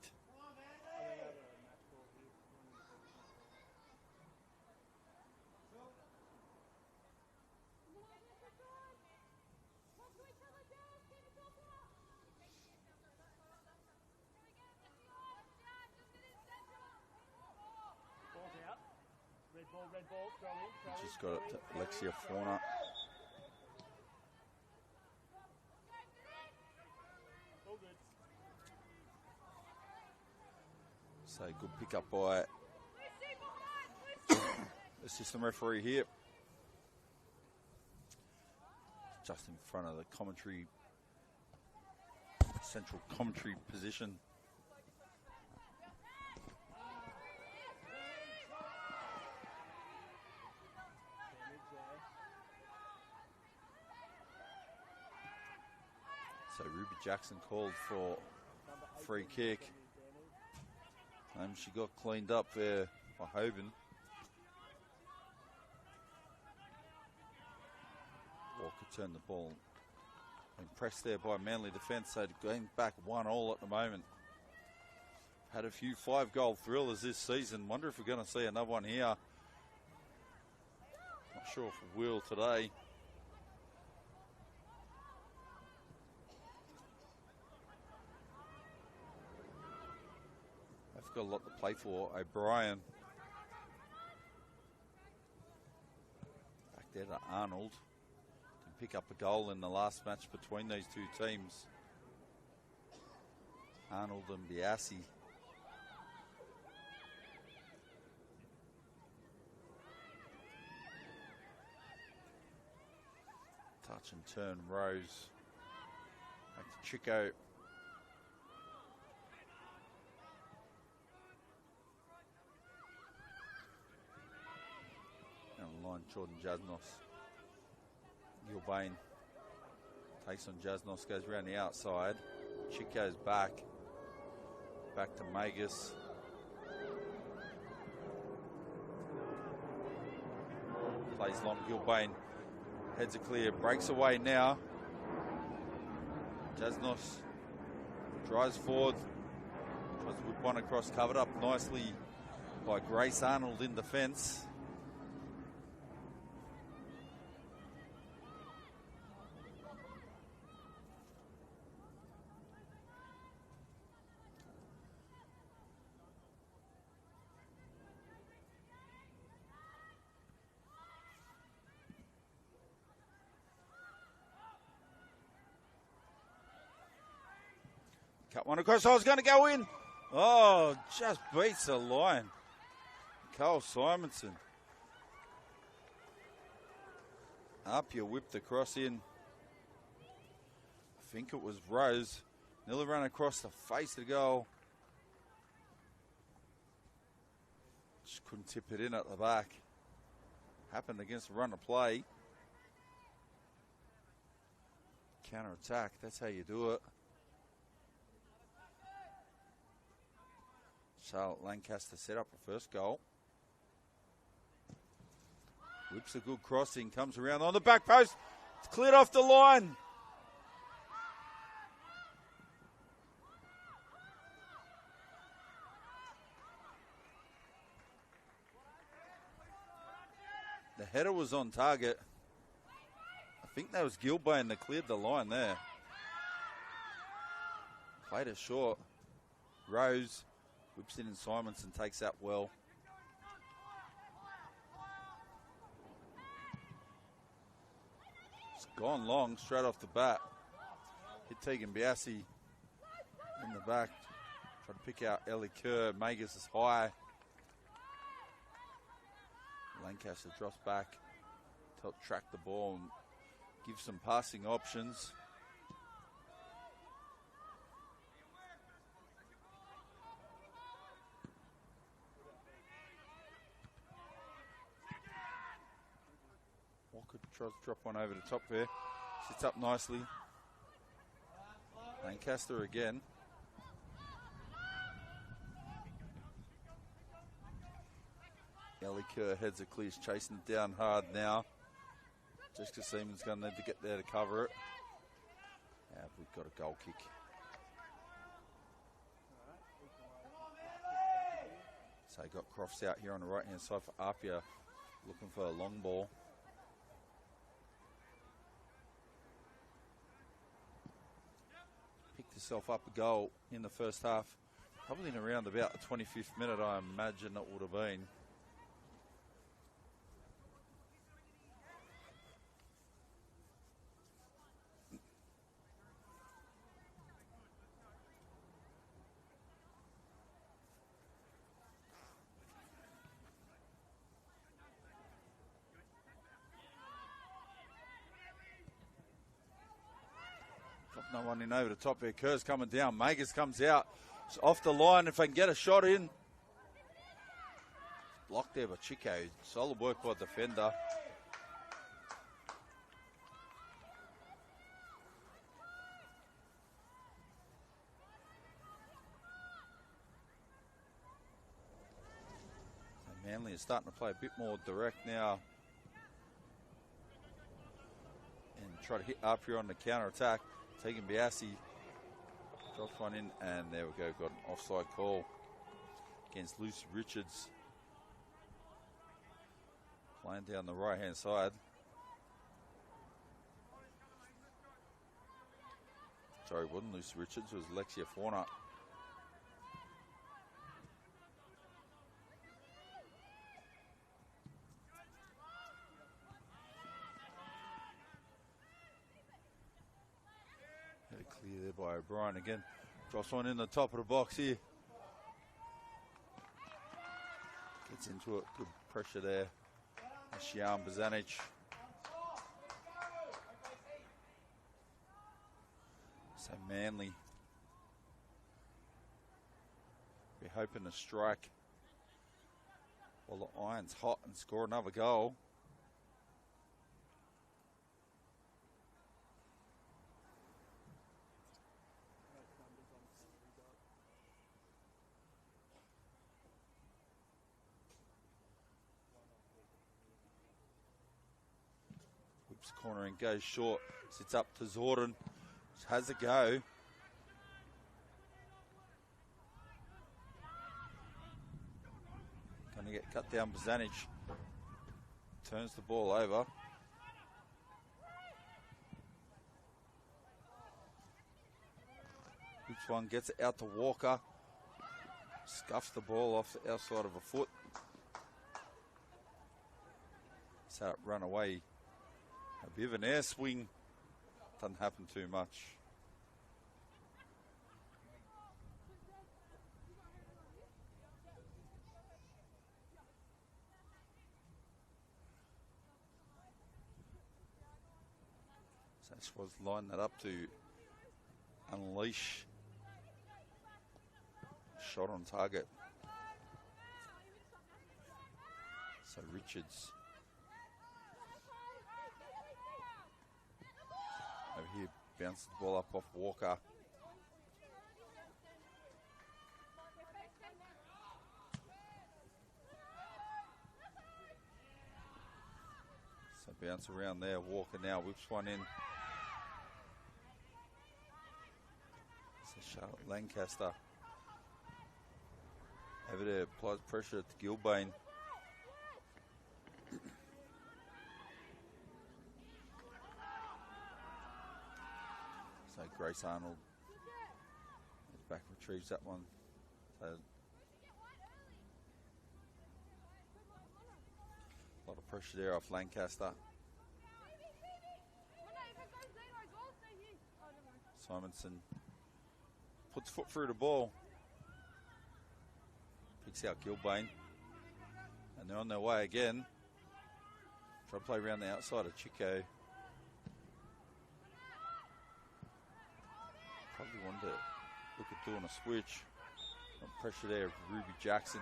Red ball, throw in. Just got it to Alexia Fauna. All good. So good pick up by assistant referee here. Just in front of the commentary, central commentary position. So Ruby Jackson called for free kick. She got cleaned up there by Hoban. Walker turned the ball. Impressed there by Manly defence. So going back 1-1 at the moment. Had a few 5-goal thrillers this season. Wonder if we're going to see another one here. Not sure if we will today. Got a lot to play for. O'Brien back there to Arnold to pick up a goal in the last match between these two teams. Arnold and Biasi. Touch and turn Rose. Back to Chico. Jordan Jasnos. Gilbane takes on Jasnos, goes around the outside. Chico's back. Back to Magus. Plays long. Gilbane heads are clear. Breaks away now. Jasnos drives forward. Tries to whip one across. Covered up nicely by Grace Arnold in defence. Cut one across. I was going to go in. Oh, just beats the line. Cole Simonson. APIA whipped the cross in. I think it was Rose. Nearly ran across the face of the goal. Just couldn't tip it in at the back. Happened against the run of play. Counter attack. That's how you do it. Charlotte Lancaster set up the first goal. Whips a good crossing, comes around on the back post. It's cleared off the line. The header was on target. I think that was Gilbane that cleared the line there. Played it short. Rose Whips it in Simonson, takes that well. It's gone long straight off the bat. Hit Tegan Biassi in the back. Try to pick out Ellie Kerr. Magus is high. Lancaster drops back to help track the ball and give some passing options. Walker tries to drop one over the top there. Sits up nicely. Lancaster again. Ellie Kerr heads it clear, chasing it down hard now. Jessica Seaman's going to need to get there to cover it. Yeah, we've got a goal kick. So got Crofts out here on the right hand side for Apia, looking for a long ball. Picked herself up a goal in the first half, probably in around about the 25th minute, I imagine it would have been. No one in over the top there. Kerr's coming down. Magus comes out. It's off the line. If they can get a shot in. Blocked there by Chico. Solid work by the defender. So Manly is starting to play a bit more direct now. And try to hit up here on the counter attack. Tegan Biassi drops one in, and there we go. Got an offside call against Lucy Richards. Playing down the right-hand side. Sorry, it wasn't Lucy Richards. It was Alexia Fauna. Clear there by O'Brien again. Drops one in the top of the box here. Gets into it. Good pressure there. Shiam Bazanic. So Manly. We're hoping to strike while the iron's hot and score another goal. Corner and goes short. Sits up to Zordon. Has a go. Going to get cut down. Bazanic turns the ball over. Which one gets it out to Walker. Scuffs the ball off the outside of a foot. So it run away. A bit of an air swing, doesn't happen too much. So this was line that up to unleash. Shot on target. So Richards. Over here, bounces the ball up off Walker. So bounce around there. Walker now whips one in. So Charlotte Lancaster over there, applies pressure to Gilbane. So Grace Arnold is back, retrieves that one. So Pressure there off Lancaster. Simonson puts foot through the ball. Picks out Gilbane. And they're on their way again. Try to play around the outside of Chico. Probably wanted to look at doing a switch. Pressure there of Ruby Jackson.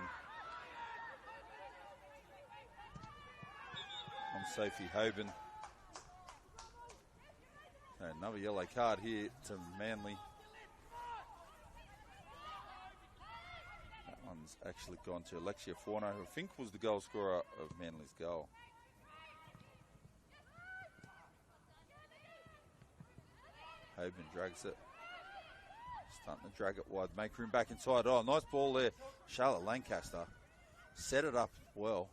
On Sophie Hoban. Another yellow card here to Manly. That one's actually gone to Alexia Forno, who I think was the goal scorer of Manly's goal. Hoban drags it. Starting to drag it wide, make room back inside. Oh, nice ball there. Charlotte Lancaster set it up well.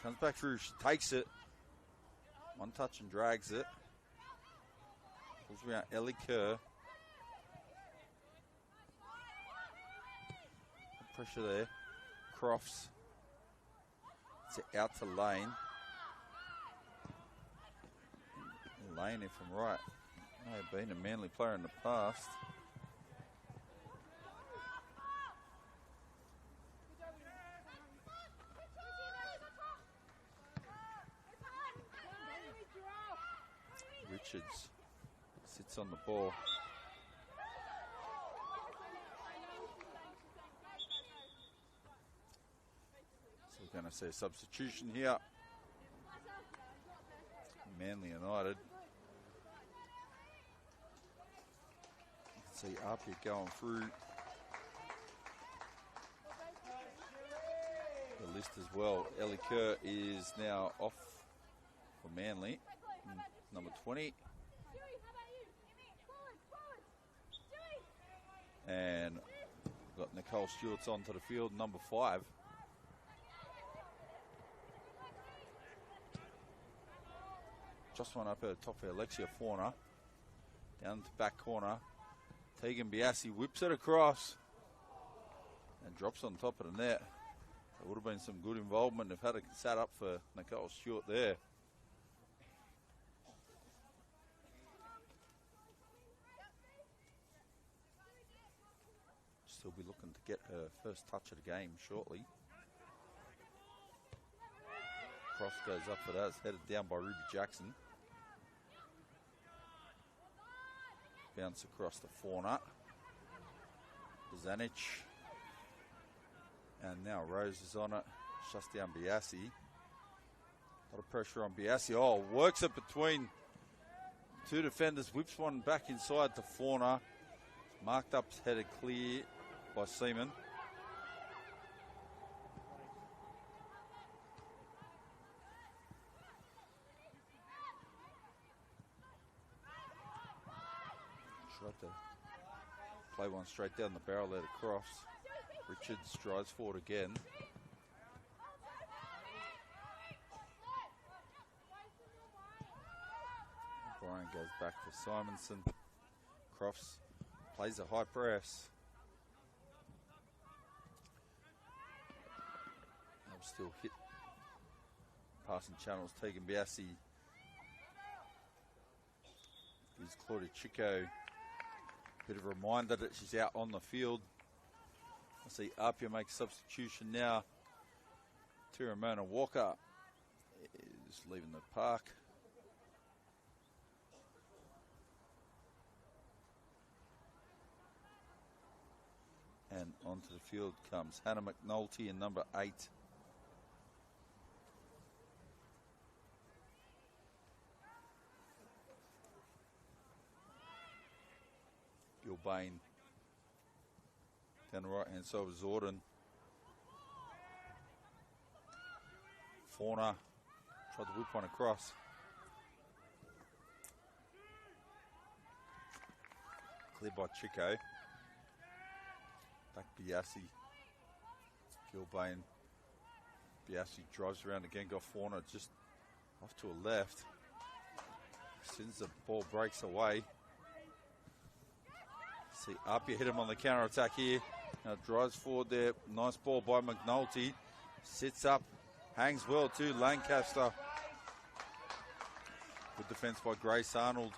Comes back through, she takes it. One touch and drags it. Pulls around Ellie Kerr. Pressure there. Crofts. It's out to Lane. Lane, if I'm right, may have been a Manly player in the past. Richards sits on the ball. So we're going to see a substitution here. Manly United. You can see APIA going through the list as well. Ellie Kerr is now off for Manly. Number 20. And got Nicole Stewart's onto the field, number 5. Just one up at the top for Alexia Forner. Down to back corner. Tegan Biassi whips it across and drops on top of the net. There would have been some good involvement if had it sat up for Nicole Stewart there. Still be looking to get her first touch of the game shortly. Cross goes up for that. It's headed down by Ruby Jackson. Bounce across to Fauna. Zanic. And now Rose is on it. Shuts down Biassi. A lot of pressure on Biassi. Oh, works it between two defenders. Whips one back inside to Fauna. Marked up, headed clear by Seaman. Tried to play one straight down the barrel there to Crofts. Richards strides forward again. Brian goes back to Simonson. Crofts plays a high press. Still hit passing channels. Tegan Biassi gives Claudia Chico a bit of a reminder that she's out on the field. I see APIA make substitution now. Tiramona Walker is leaving the park. And onto the field comes Hannah McNulty in number 8. Gilbane down the right hand side of Zordon. Fauna tried to whip one across. Cleared by Chico. Back Biassi. Gilbane. Biassi drives around again, got Fauna just off to a left. As soon as the ball breaks away. See APIA hit him on the counter attack here. Now drives forward there. Nice ball by McNulty. Sits up. Hangs well too, Lancaster. Good defence by Grace Arnold.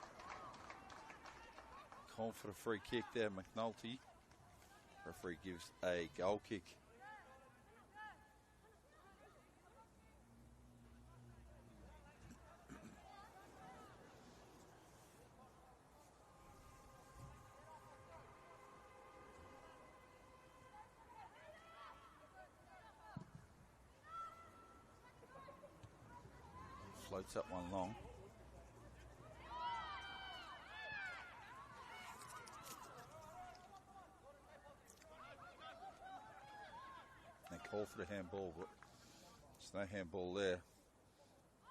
Call for a free kick there, McNulty. Referee gives a goal kick. Floats that one long. They call for the handball, but there's no handball there.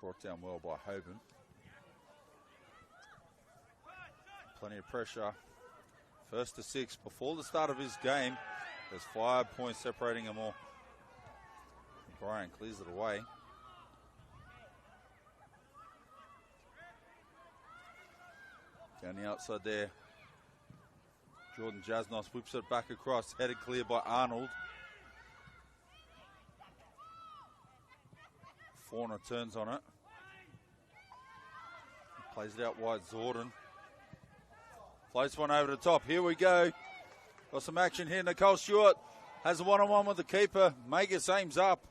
Brought down well by Hoban. Plenty of pressure. First to 6 before the start of his game. There's 5 points separating them all. Brian clears it away. Down the outside there. Jordan Jasnos whips it back across. Headed clear by Arnold. Fauna turns on it. Plays it out wide, Zordon. Floats one over the top. Here we go. Got some action here. Nicole Stewart has a one-on-one with the keeper. Magus aims up.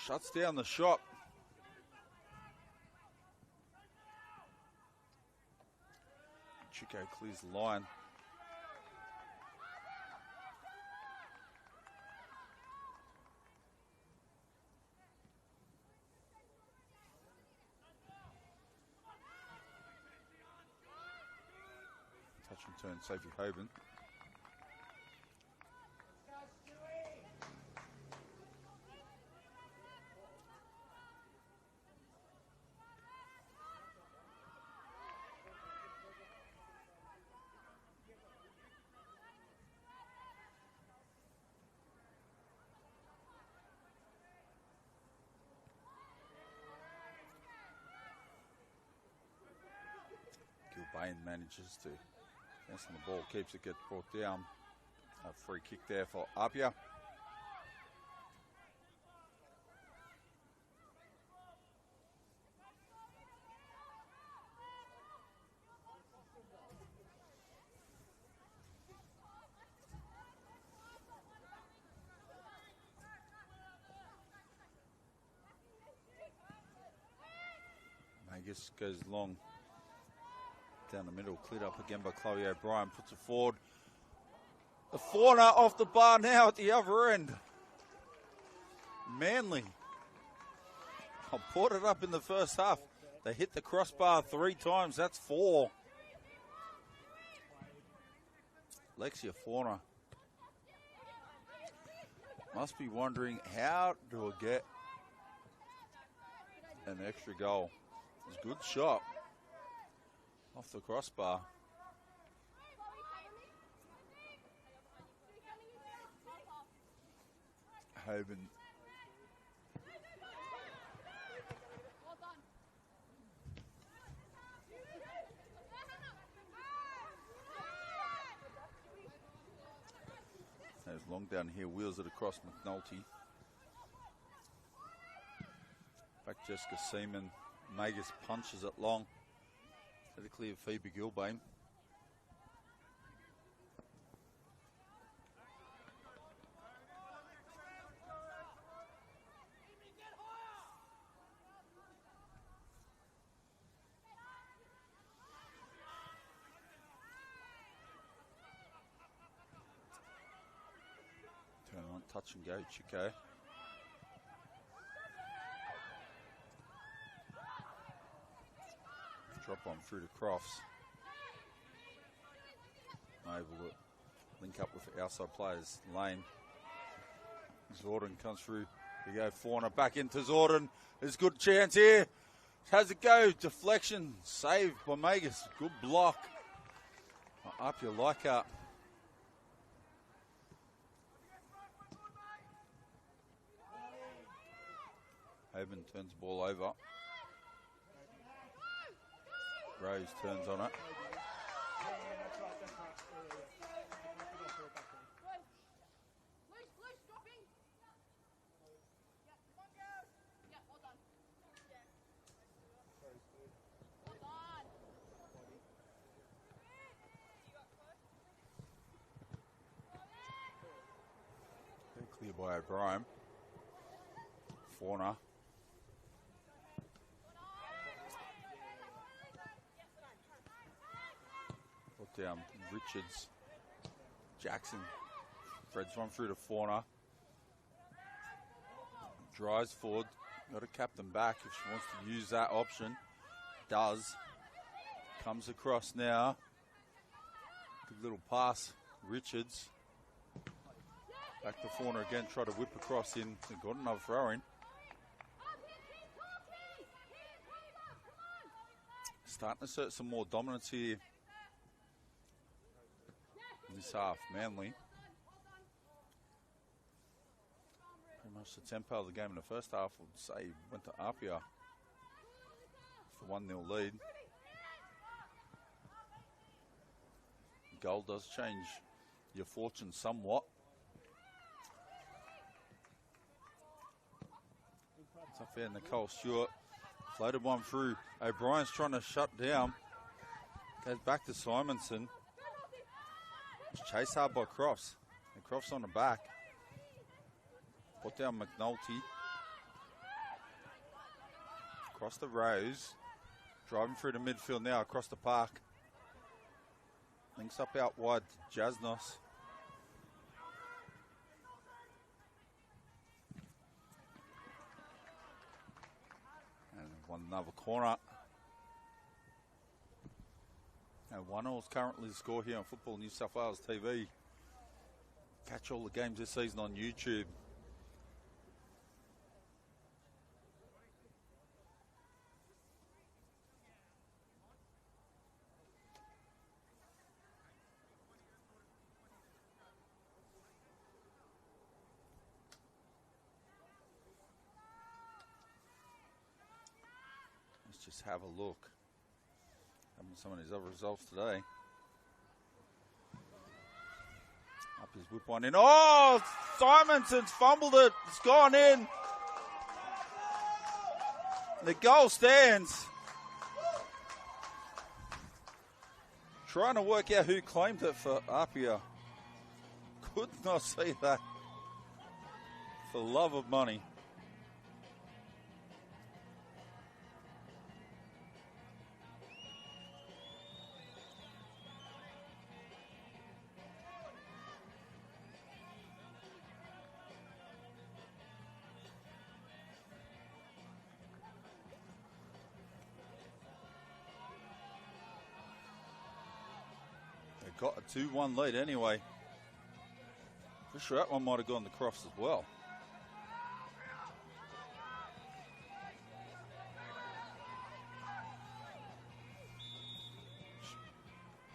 Shuts down the shot. Chico clears the line. Touch and turn, Sophie Hoban. Bain manages to dance on the ball, keeps it, gets brought down. A free kick there for APIA. Magus goes long. Down the middle, cleared up again by Chloe O'Brien, puts it forward. The Fauna off the bar now at the other end. Manly. I brought it up in the first half. They hit the crossbar 3 times, that's 4. Lexia Fauna must be wondering, how do I get an extra goal? It's a good shot. Off the crossbar. Hoban. There's long down here, wheels it across McNulty. Back Jessica Seaman. Magus punches it long. To clear Phoebe Gilbane. Turn on, touch and go, Chico. Drop on through to Crofts. Able to link up with the outside players. Lane. Zordon comes through. Here you go, Fauna back into Zordon. There's a good chance here. Has it go. Deflection. Saved by Magus. Good block. APIA Leichhardt. Hoban turns the ball over. Rose turns on it. by O'Brien. Fauna. Put down Richards. Jackson. Threads one through to Fauna. Drives forward. Got to captain back if she wants to use that option. Does. Comes across now. Good little pass. Richards. Back to Fauna again. Try to whip across in. Got another throw in. Starting to assert some more dominance here in this half. Manly. Pretty much the tempo of the game in the first half, I would say, went to APIA for 1-0 lead. Goal does change your fortune somewhat. It's up there, Nicole Stewart. Floated one through. O'Brien's trying to shut down. Goes back to Simonson. It's chased hard by Crofts. And Crofts on the back. Put down McNulty. Across the rows. Driving through the midfield now across the park. Links up out wide to Jasnos. And another corner. And 1-0 is currently the score here on Football New South Wales TV. Catch all the games this season on YouTube. Let's just have a look. Having some of these other results today. Up his whip one in. Oh, Simonson's fumbled it. It's gone in. The goal stands. Trying to work out who claimed it for APIA. Could not see that. For love of money. Got a 2-1 lead anyway. For sure that one might have gone to Crofts as well.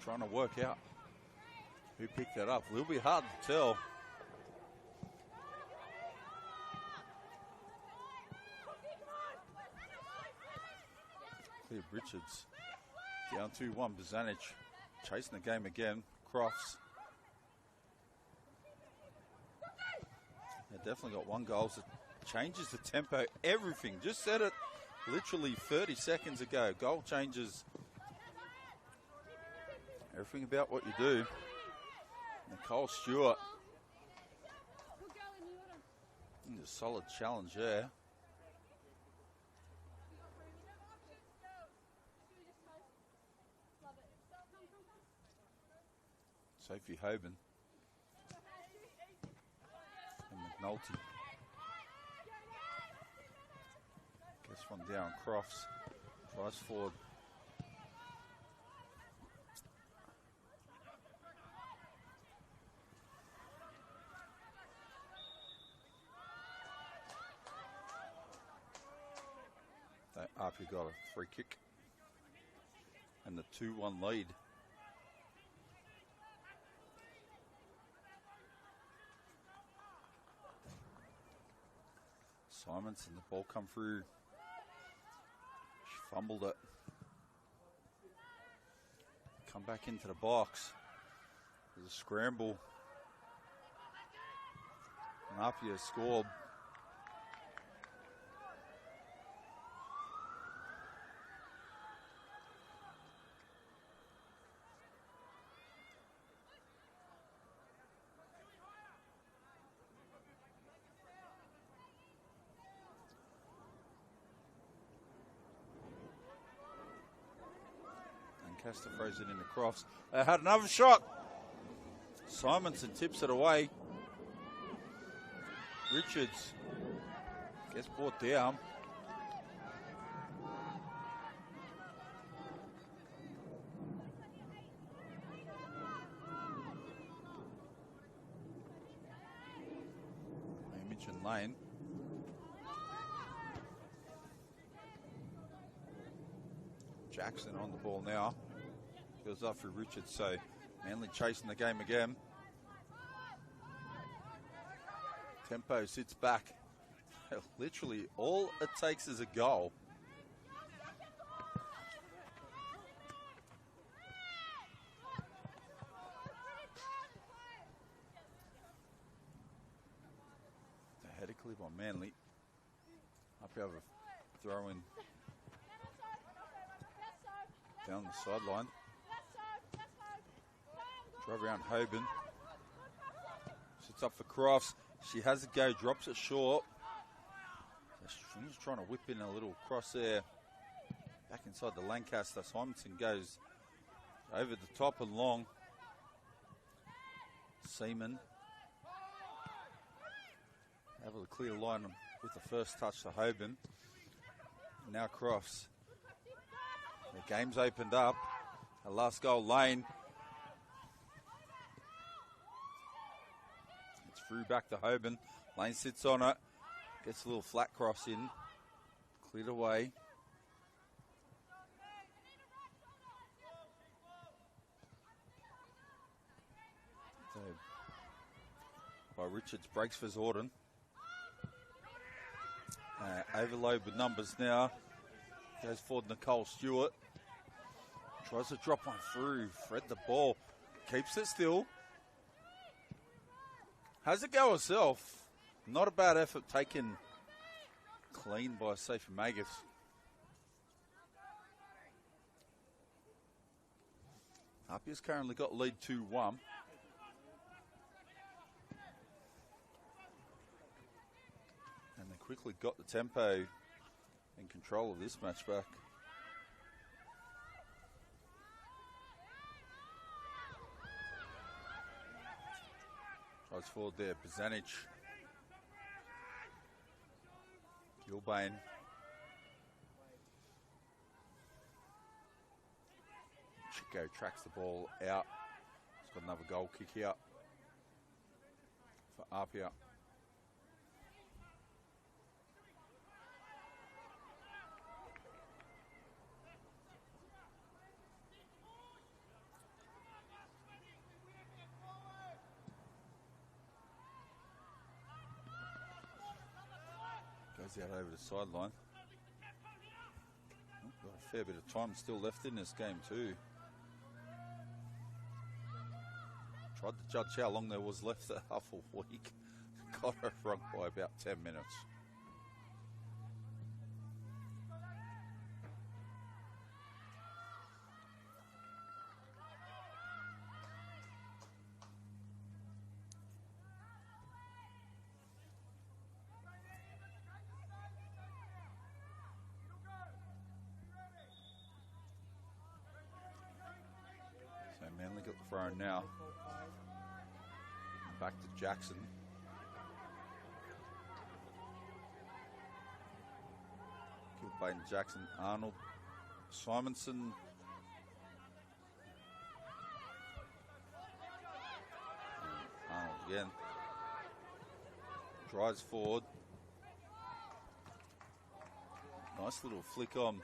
Trying to work out who picked that up. It'll be hard to tell. Clear Richards. Down 2-1, Bozanic. Chasing the game again, Crofts. They definitely got one goal. So it changes the tempo, everything. Just said it literally 30 seconds ago. Goal changes everything about what you do. Nicole Stewart. A solid challenge there. Sophie Hoban and McNulty. Gets one down. Crofts tries forward. APIA got a free kick and the 2-1 lead. Simonson, the ball come through. She fumbled it. Come back into the box. There's a scramble. And APIA scored. Lancaster throws it into Crofts. They had another shot. Simonson tips it away. Richards gets brought down. Mitchell Lane. Jackson on the ball now. Goes up for Richards, so Manly chasing the game again. Tempo sits back. Literally all it takes is a goal. The header clip on Manly. Up over throw in down the sideline. Drive around Hoban. Sits up for Crofts. She has a go, drops it short. She's trying to whip in a little cross there. Back inside the Lancaster. Simonson goes over the top and long. Seaman. Able to clear line with the first touch to Hoban. Now Crofts. The game's opened up. A last goal, Lane. It's through back to Hoban. Lane sits on it. Gets a little flat cross in. Cleared away. So, by Richards, breaks for Zorden. Overload with numbers now. Goes forward Nicole Stewart. Tries to drop one through. Fred the ball. Keeps it still. Has a go herself. Not a bad effort taken clean by Safi Magus. APIA's currently got lead 2-1. And they quickly got the tempo and control of this match back. Tries forward there, Bozanic. Gilbane. Chico tracks the ball out. He's got another goal kick here for APIA. Goes out over the sideline. Got a fair bit of time still left in this game too. Tried to judge how long there was left at half a week. Got her wrong by about 10 minutes. Manly got the throw now. Back to Jackson. Gilbane, Jackson, Arnold, Simonson. Arnold again. Drives forward. Nice little flick on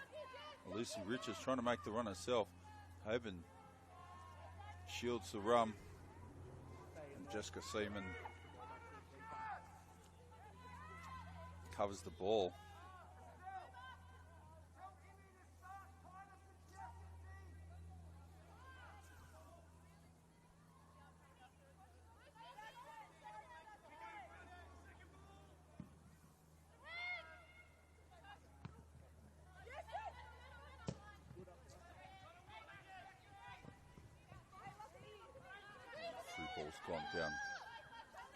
Lucy Richards, trying to make the run herself. Hoban shields the rum, and Jessica Seaman covers the ball. Ball's gone down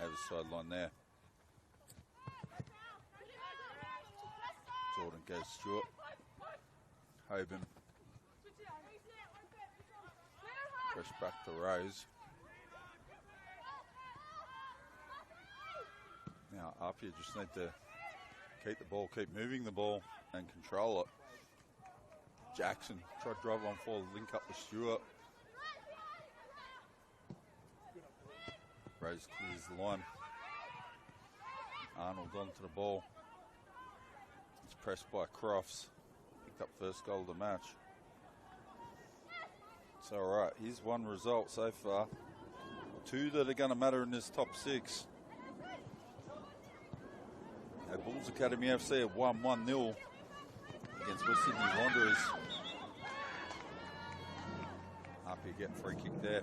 over the sideline there. Jordan goes Stewart. Hoban. Fresh back to Rose. Now APIA just need to keep the ball, keep moving the ball and control it. Jackson tried to drive on forward, link up with Stewart. Rose clears the line. Arnold onto the ball. It's pressed by Crofts. Picked up first goal of the match. It's all right. Here's one result so far. Two that are going to matter in this top six. Our Bulls Academy FC have won 1-0 against West Sydney Wanderers. APIA get free kick there.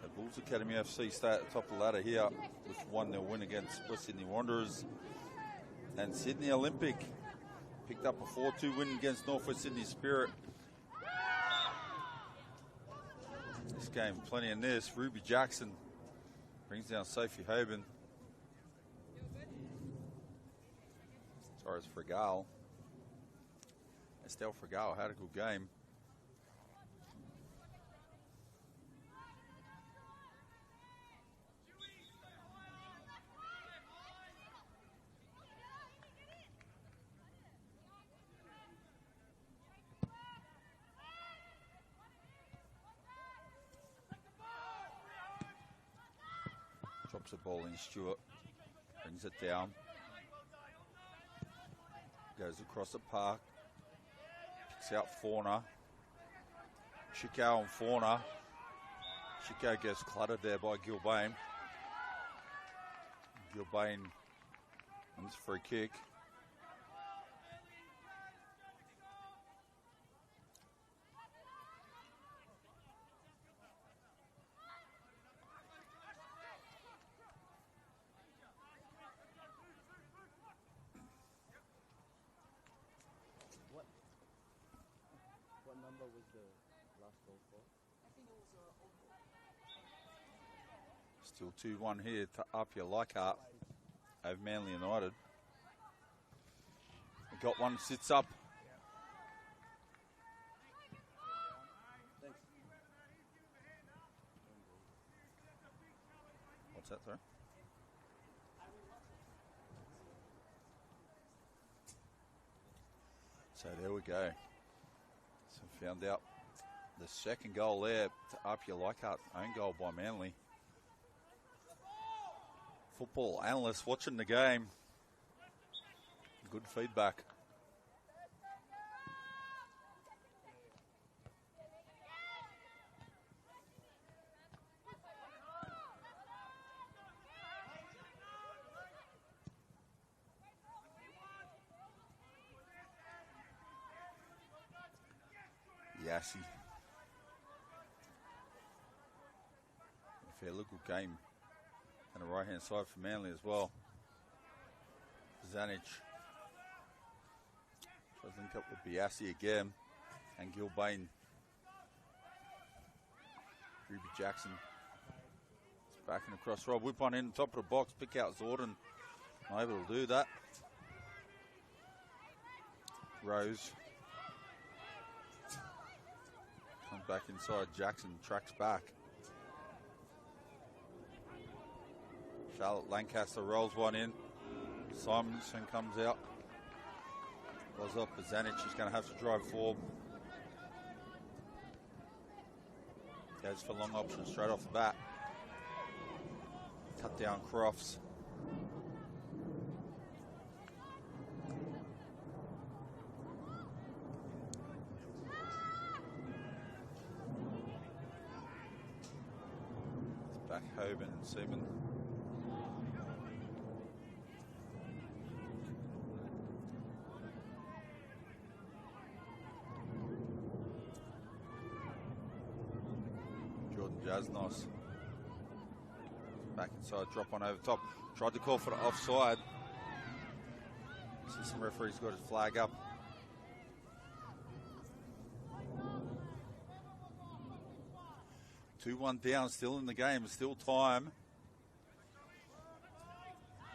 So Bulls Academy FC stay at the top of the ladder here with 1-0 win against West Sydney Wanderers. And Sydney Olympic picked up a 4-2 win against Northwest Sydney Spirit. This game, plenty in this. Ruby Jackson brings down Sophie Hoban. Torres Fregal. Estelle Fregal had a good game. Drops the ball in, Stewart brings it down. Goes across the park. Picks out Fauna. Chico and Fauna. Chico gets cluttered there by Gilbane. Gilbane wins a free kick. What number was the last goal for? Still 2-1 here to APIA Leichhardt over Manly United. We got one, sits up. Thanks. What's that, sorry? So there we go. So found out the second goal there to APIA Leichhardt, own goal by Manly. Football analysts watching the game. Good feedback. Yassi. A fair little game. And the right-hand side for Manly as well. Zanic tries to link up with Biassi again. And Gilbane. Ruby Jackson. It's backing across. Rob whip on in, top of the box. Pick out Zorden. Not able to do that. Rose. Comes back inside. Jackson tracks back. Charlotte Lancaster rolls one in. Simonson comes out. Goes up, but Zanic is going to have to drive forward. Goes for long option straight off the bat. Cut down Crofts. It's back Hoban and Seaman. Jasnos. Back inside, drop on over top. Tried to call for the offside. Assistant referee's got his flag up. Two 2-1 down, still in the game, still time.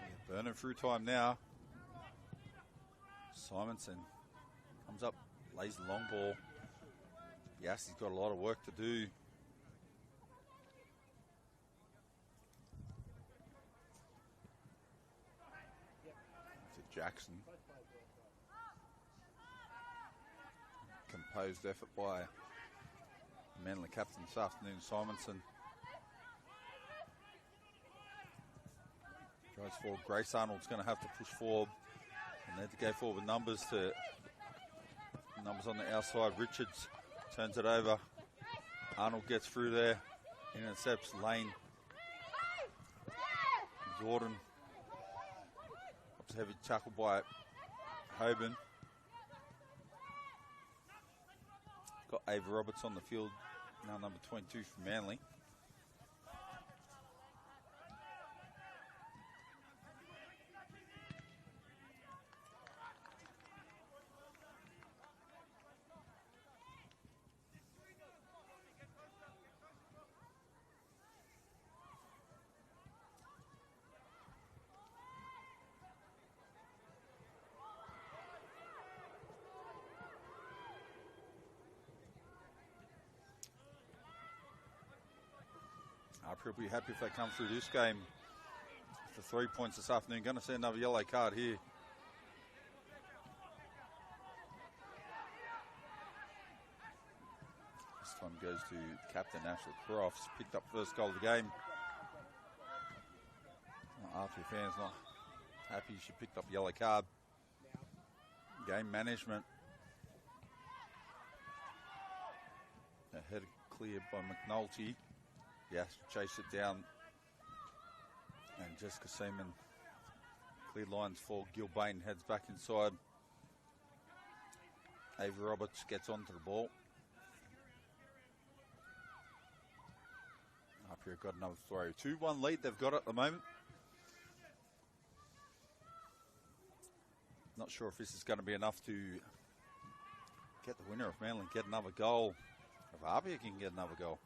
Yeah, burning through time now. Simonson comes up, lays the long ball. Yes, he's got a lot of work to do. To Jackson. Composed effort by Manly captain this afternoon, Simonson. Goes forward. Grace Arnold's going to have to push forward. And need to go forward with numbers on the outside. Richards turns it over. Arnold gets through there. Intercepts Lane. Jordan. Heavy tackle by Hoban. Got Ava Roberts on the field. Now number 22 for Manly. I'll be happy if they come through this game for 3 points this afternoon. Going to see another yellow card here. This one goes to captain Ashley Crofts. Picked up first goal of the game. APIA fans not happy she picked up yellow card. Game management. A header cleared by McNulty. Yes, chase it down. And Jessica Seaman cleared lines for Gilbane, heads back inside. Ava Roberts gets onto the ball. Up here, got another throw. 2-1 lead they've got at the moment. Not sure if this is going to be enough to get the winner of Manly, get another goal. If APIA can get another goal.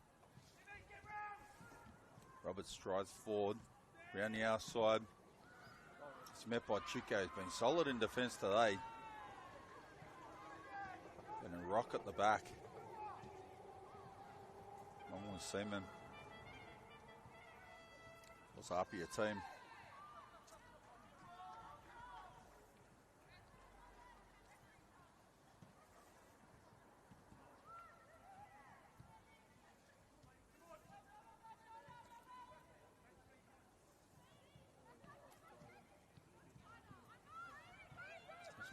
Roberts strides forward, round the outside. It's met by Chico. He's been solid in defence today. And a rock at the back. One more Seaman. What's APIA team?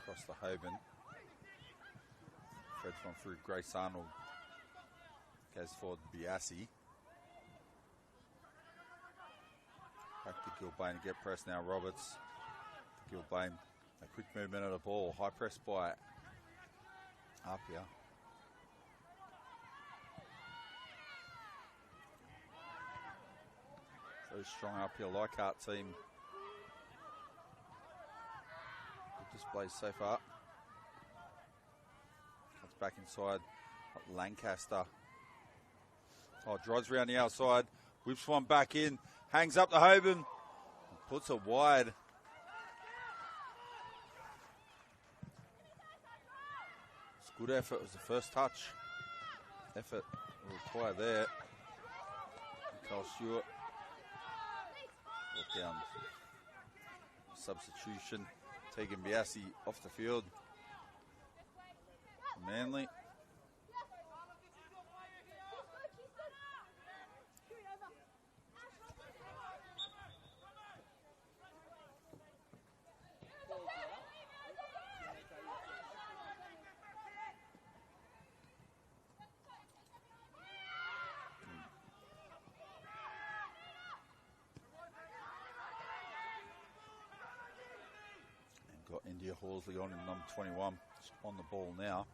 Across the Hoban. Fred's one through Grace Arnold. Goes forward Biasi. Back to Gilbane to get pressed now. Roberts. Gilbane. A quick movement of the ball. High press by APIA. Very strong APIA Leichhardt team. Displays so far. Comes back inside. Lancaster. Oh, drives around the outside. Whips one back in. Hangs up the Hoban. Puts it wide. It's good effort. It was the first touch. Effort required there. Nicole Stewart. Walk down. Substitution. Tegan Biasi off the field. Manly. Got India Horsley on in number 21. Just on the ball now.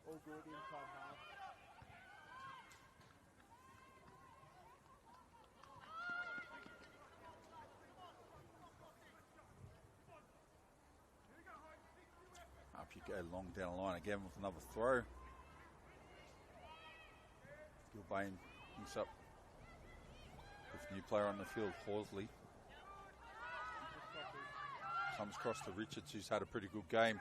All good inside half. Go long down the line again with another throw. Gilbane picks up with a new player on the field, Horsley. Comes across to Richards, who's had a pretty good game.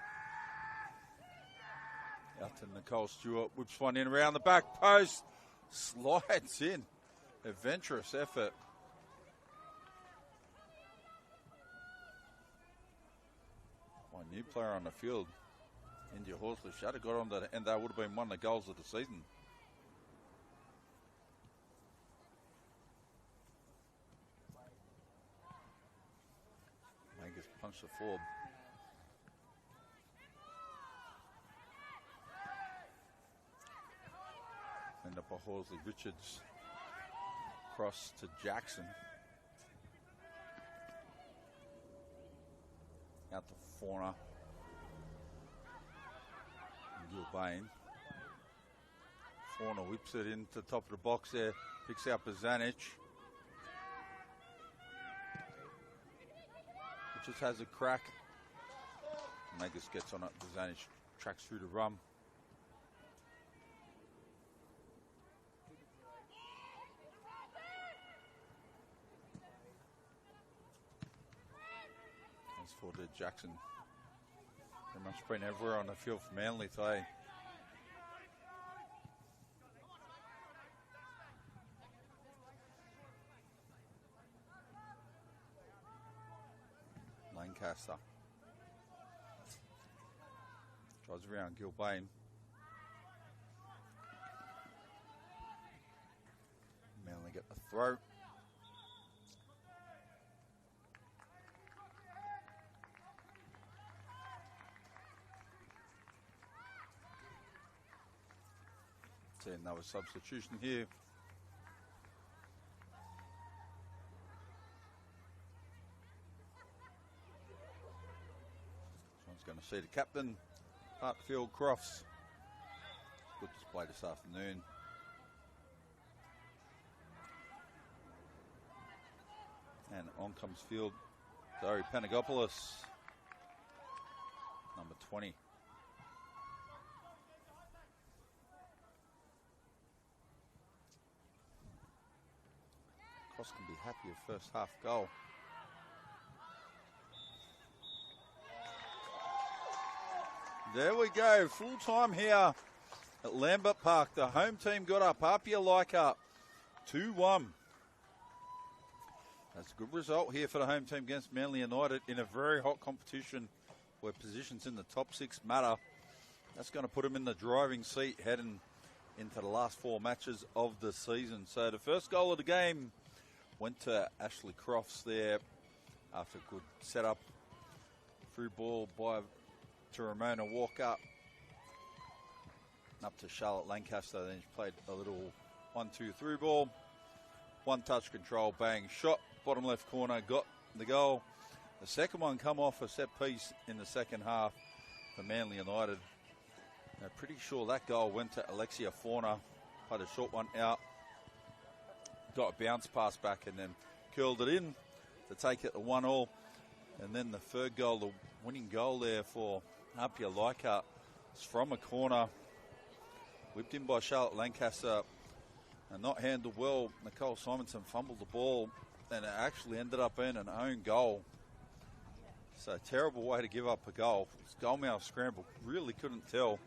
Out to Nicole Stewart, whips one in around the back post. Slides in. Adventurous effort. One new player on the field. India Horsley should have got on that, and that would have been one of the goals of the season. Mangus punched the forward. End up by Horsley. Richards cross to Jackson. Out to Fauna. Gilbane. Fauna whips it into the top of the box there. Picks out Bazanic. Just has a crack. Magus gets on it. Bazanic tracks through the run. As for the Jackson, pretty much been everywhere on the field for Manly today. Lancaster drives around Gilbane. Manly get the throw. See another substitution here. Going to see the captain, Parkfield Crofts. Good display this afternoon. And on comes field, Zoe Panagopoulos, number 20. Cross can be happy with first half goal. There we go, full time here at Lambert Park. The home team got up, APIA Leichhardt, 2-1. That's a good result here for the home team against Manly United in a very hot competition where positions in the top 6 matter. That's going to put them in the driving seat heading into the last 4 matches of the season. So the first goal of the game went to Ashley Crofts there after a good setup. Through ball by to Ramona Walker, up to Charlotte Lancaster. Then she played a little 1-2 through ball, one touch control, bang, shot, bottom left corner, got the goal. The second one come off a set piece in the second half for Manly United. I'm pretty sure that goal went to Alexia Fauna, played a short one out, got a bounce pass back and then curled it in to take it to 1-1. And then the third goal, the winning goal there for APIA Leichhardt, is from a corner, whipped in by Charlotte Lancaster and not handled well. Nicole Simonson fumbled the ball and it actually ended up being an own goal. So terrible way to give up a goal. It's goal mouth scramble, really couldn't tell.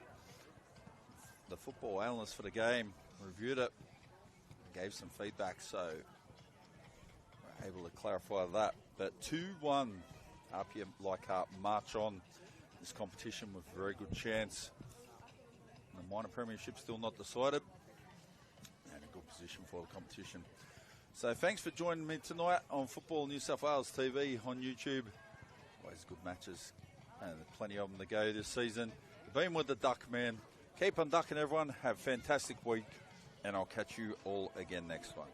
The football analyst for the game reviewed it, gave some feedback, so we're able to clarify that. But 2-1, APIA Leichhardt march on this competition with a very good chance. And the minor premiership still not decided, and a good position for the competition. So thanks for joining me tonight on Football New South Wales TV on YouTube. Always good matches, and plenty of them to go this season. You've been with the Duck Man. Keep on ducking, everyone. Have a fantastic week, and I'll catch you all again next one.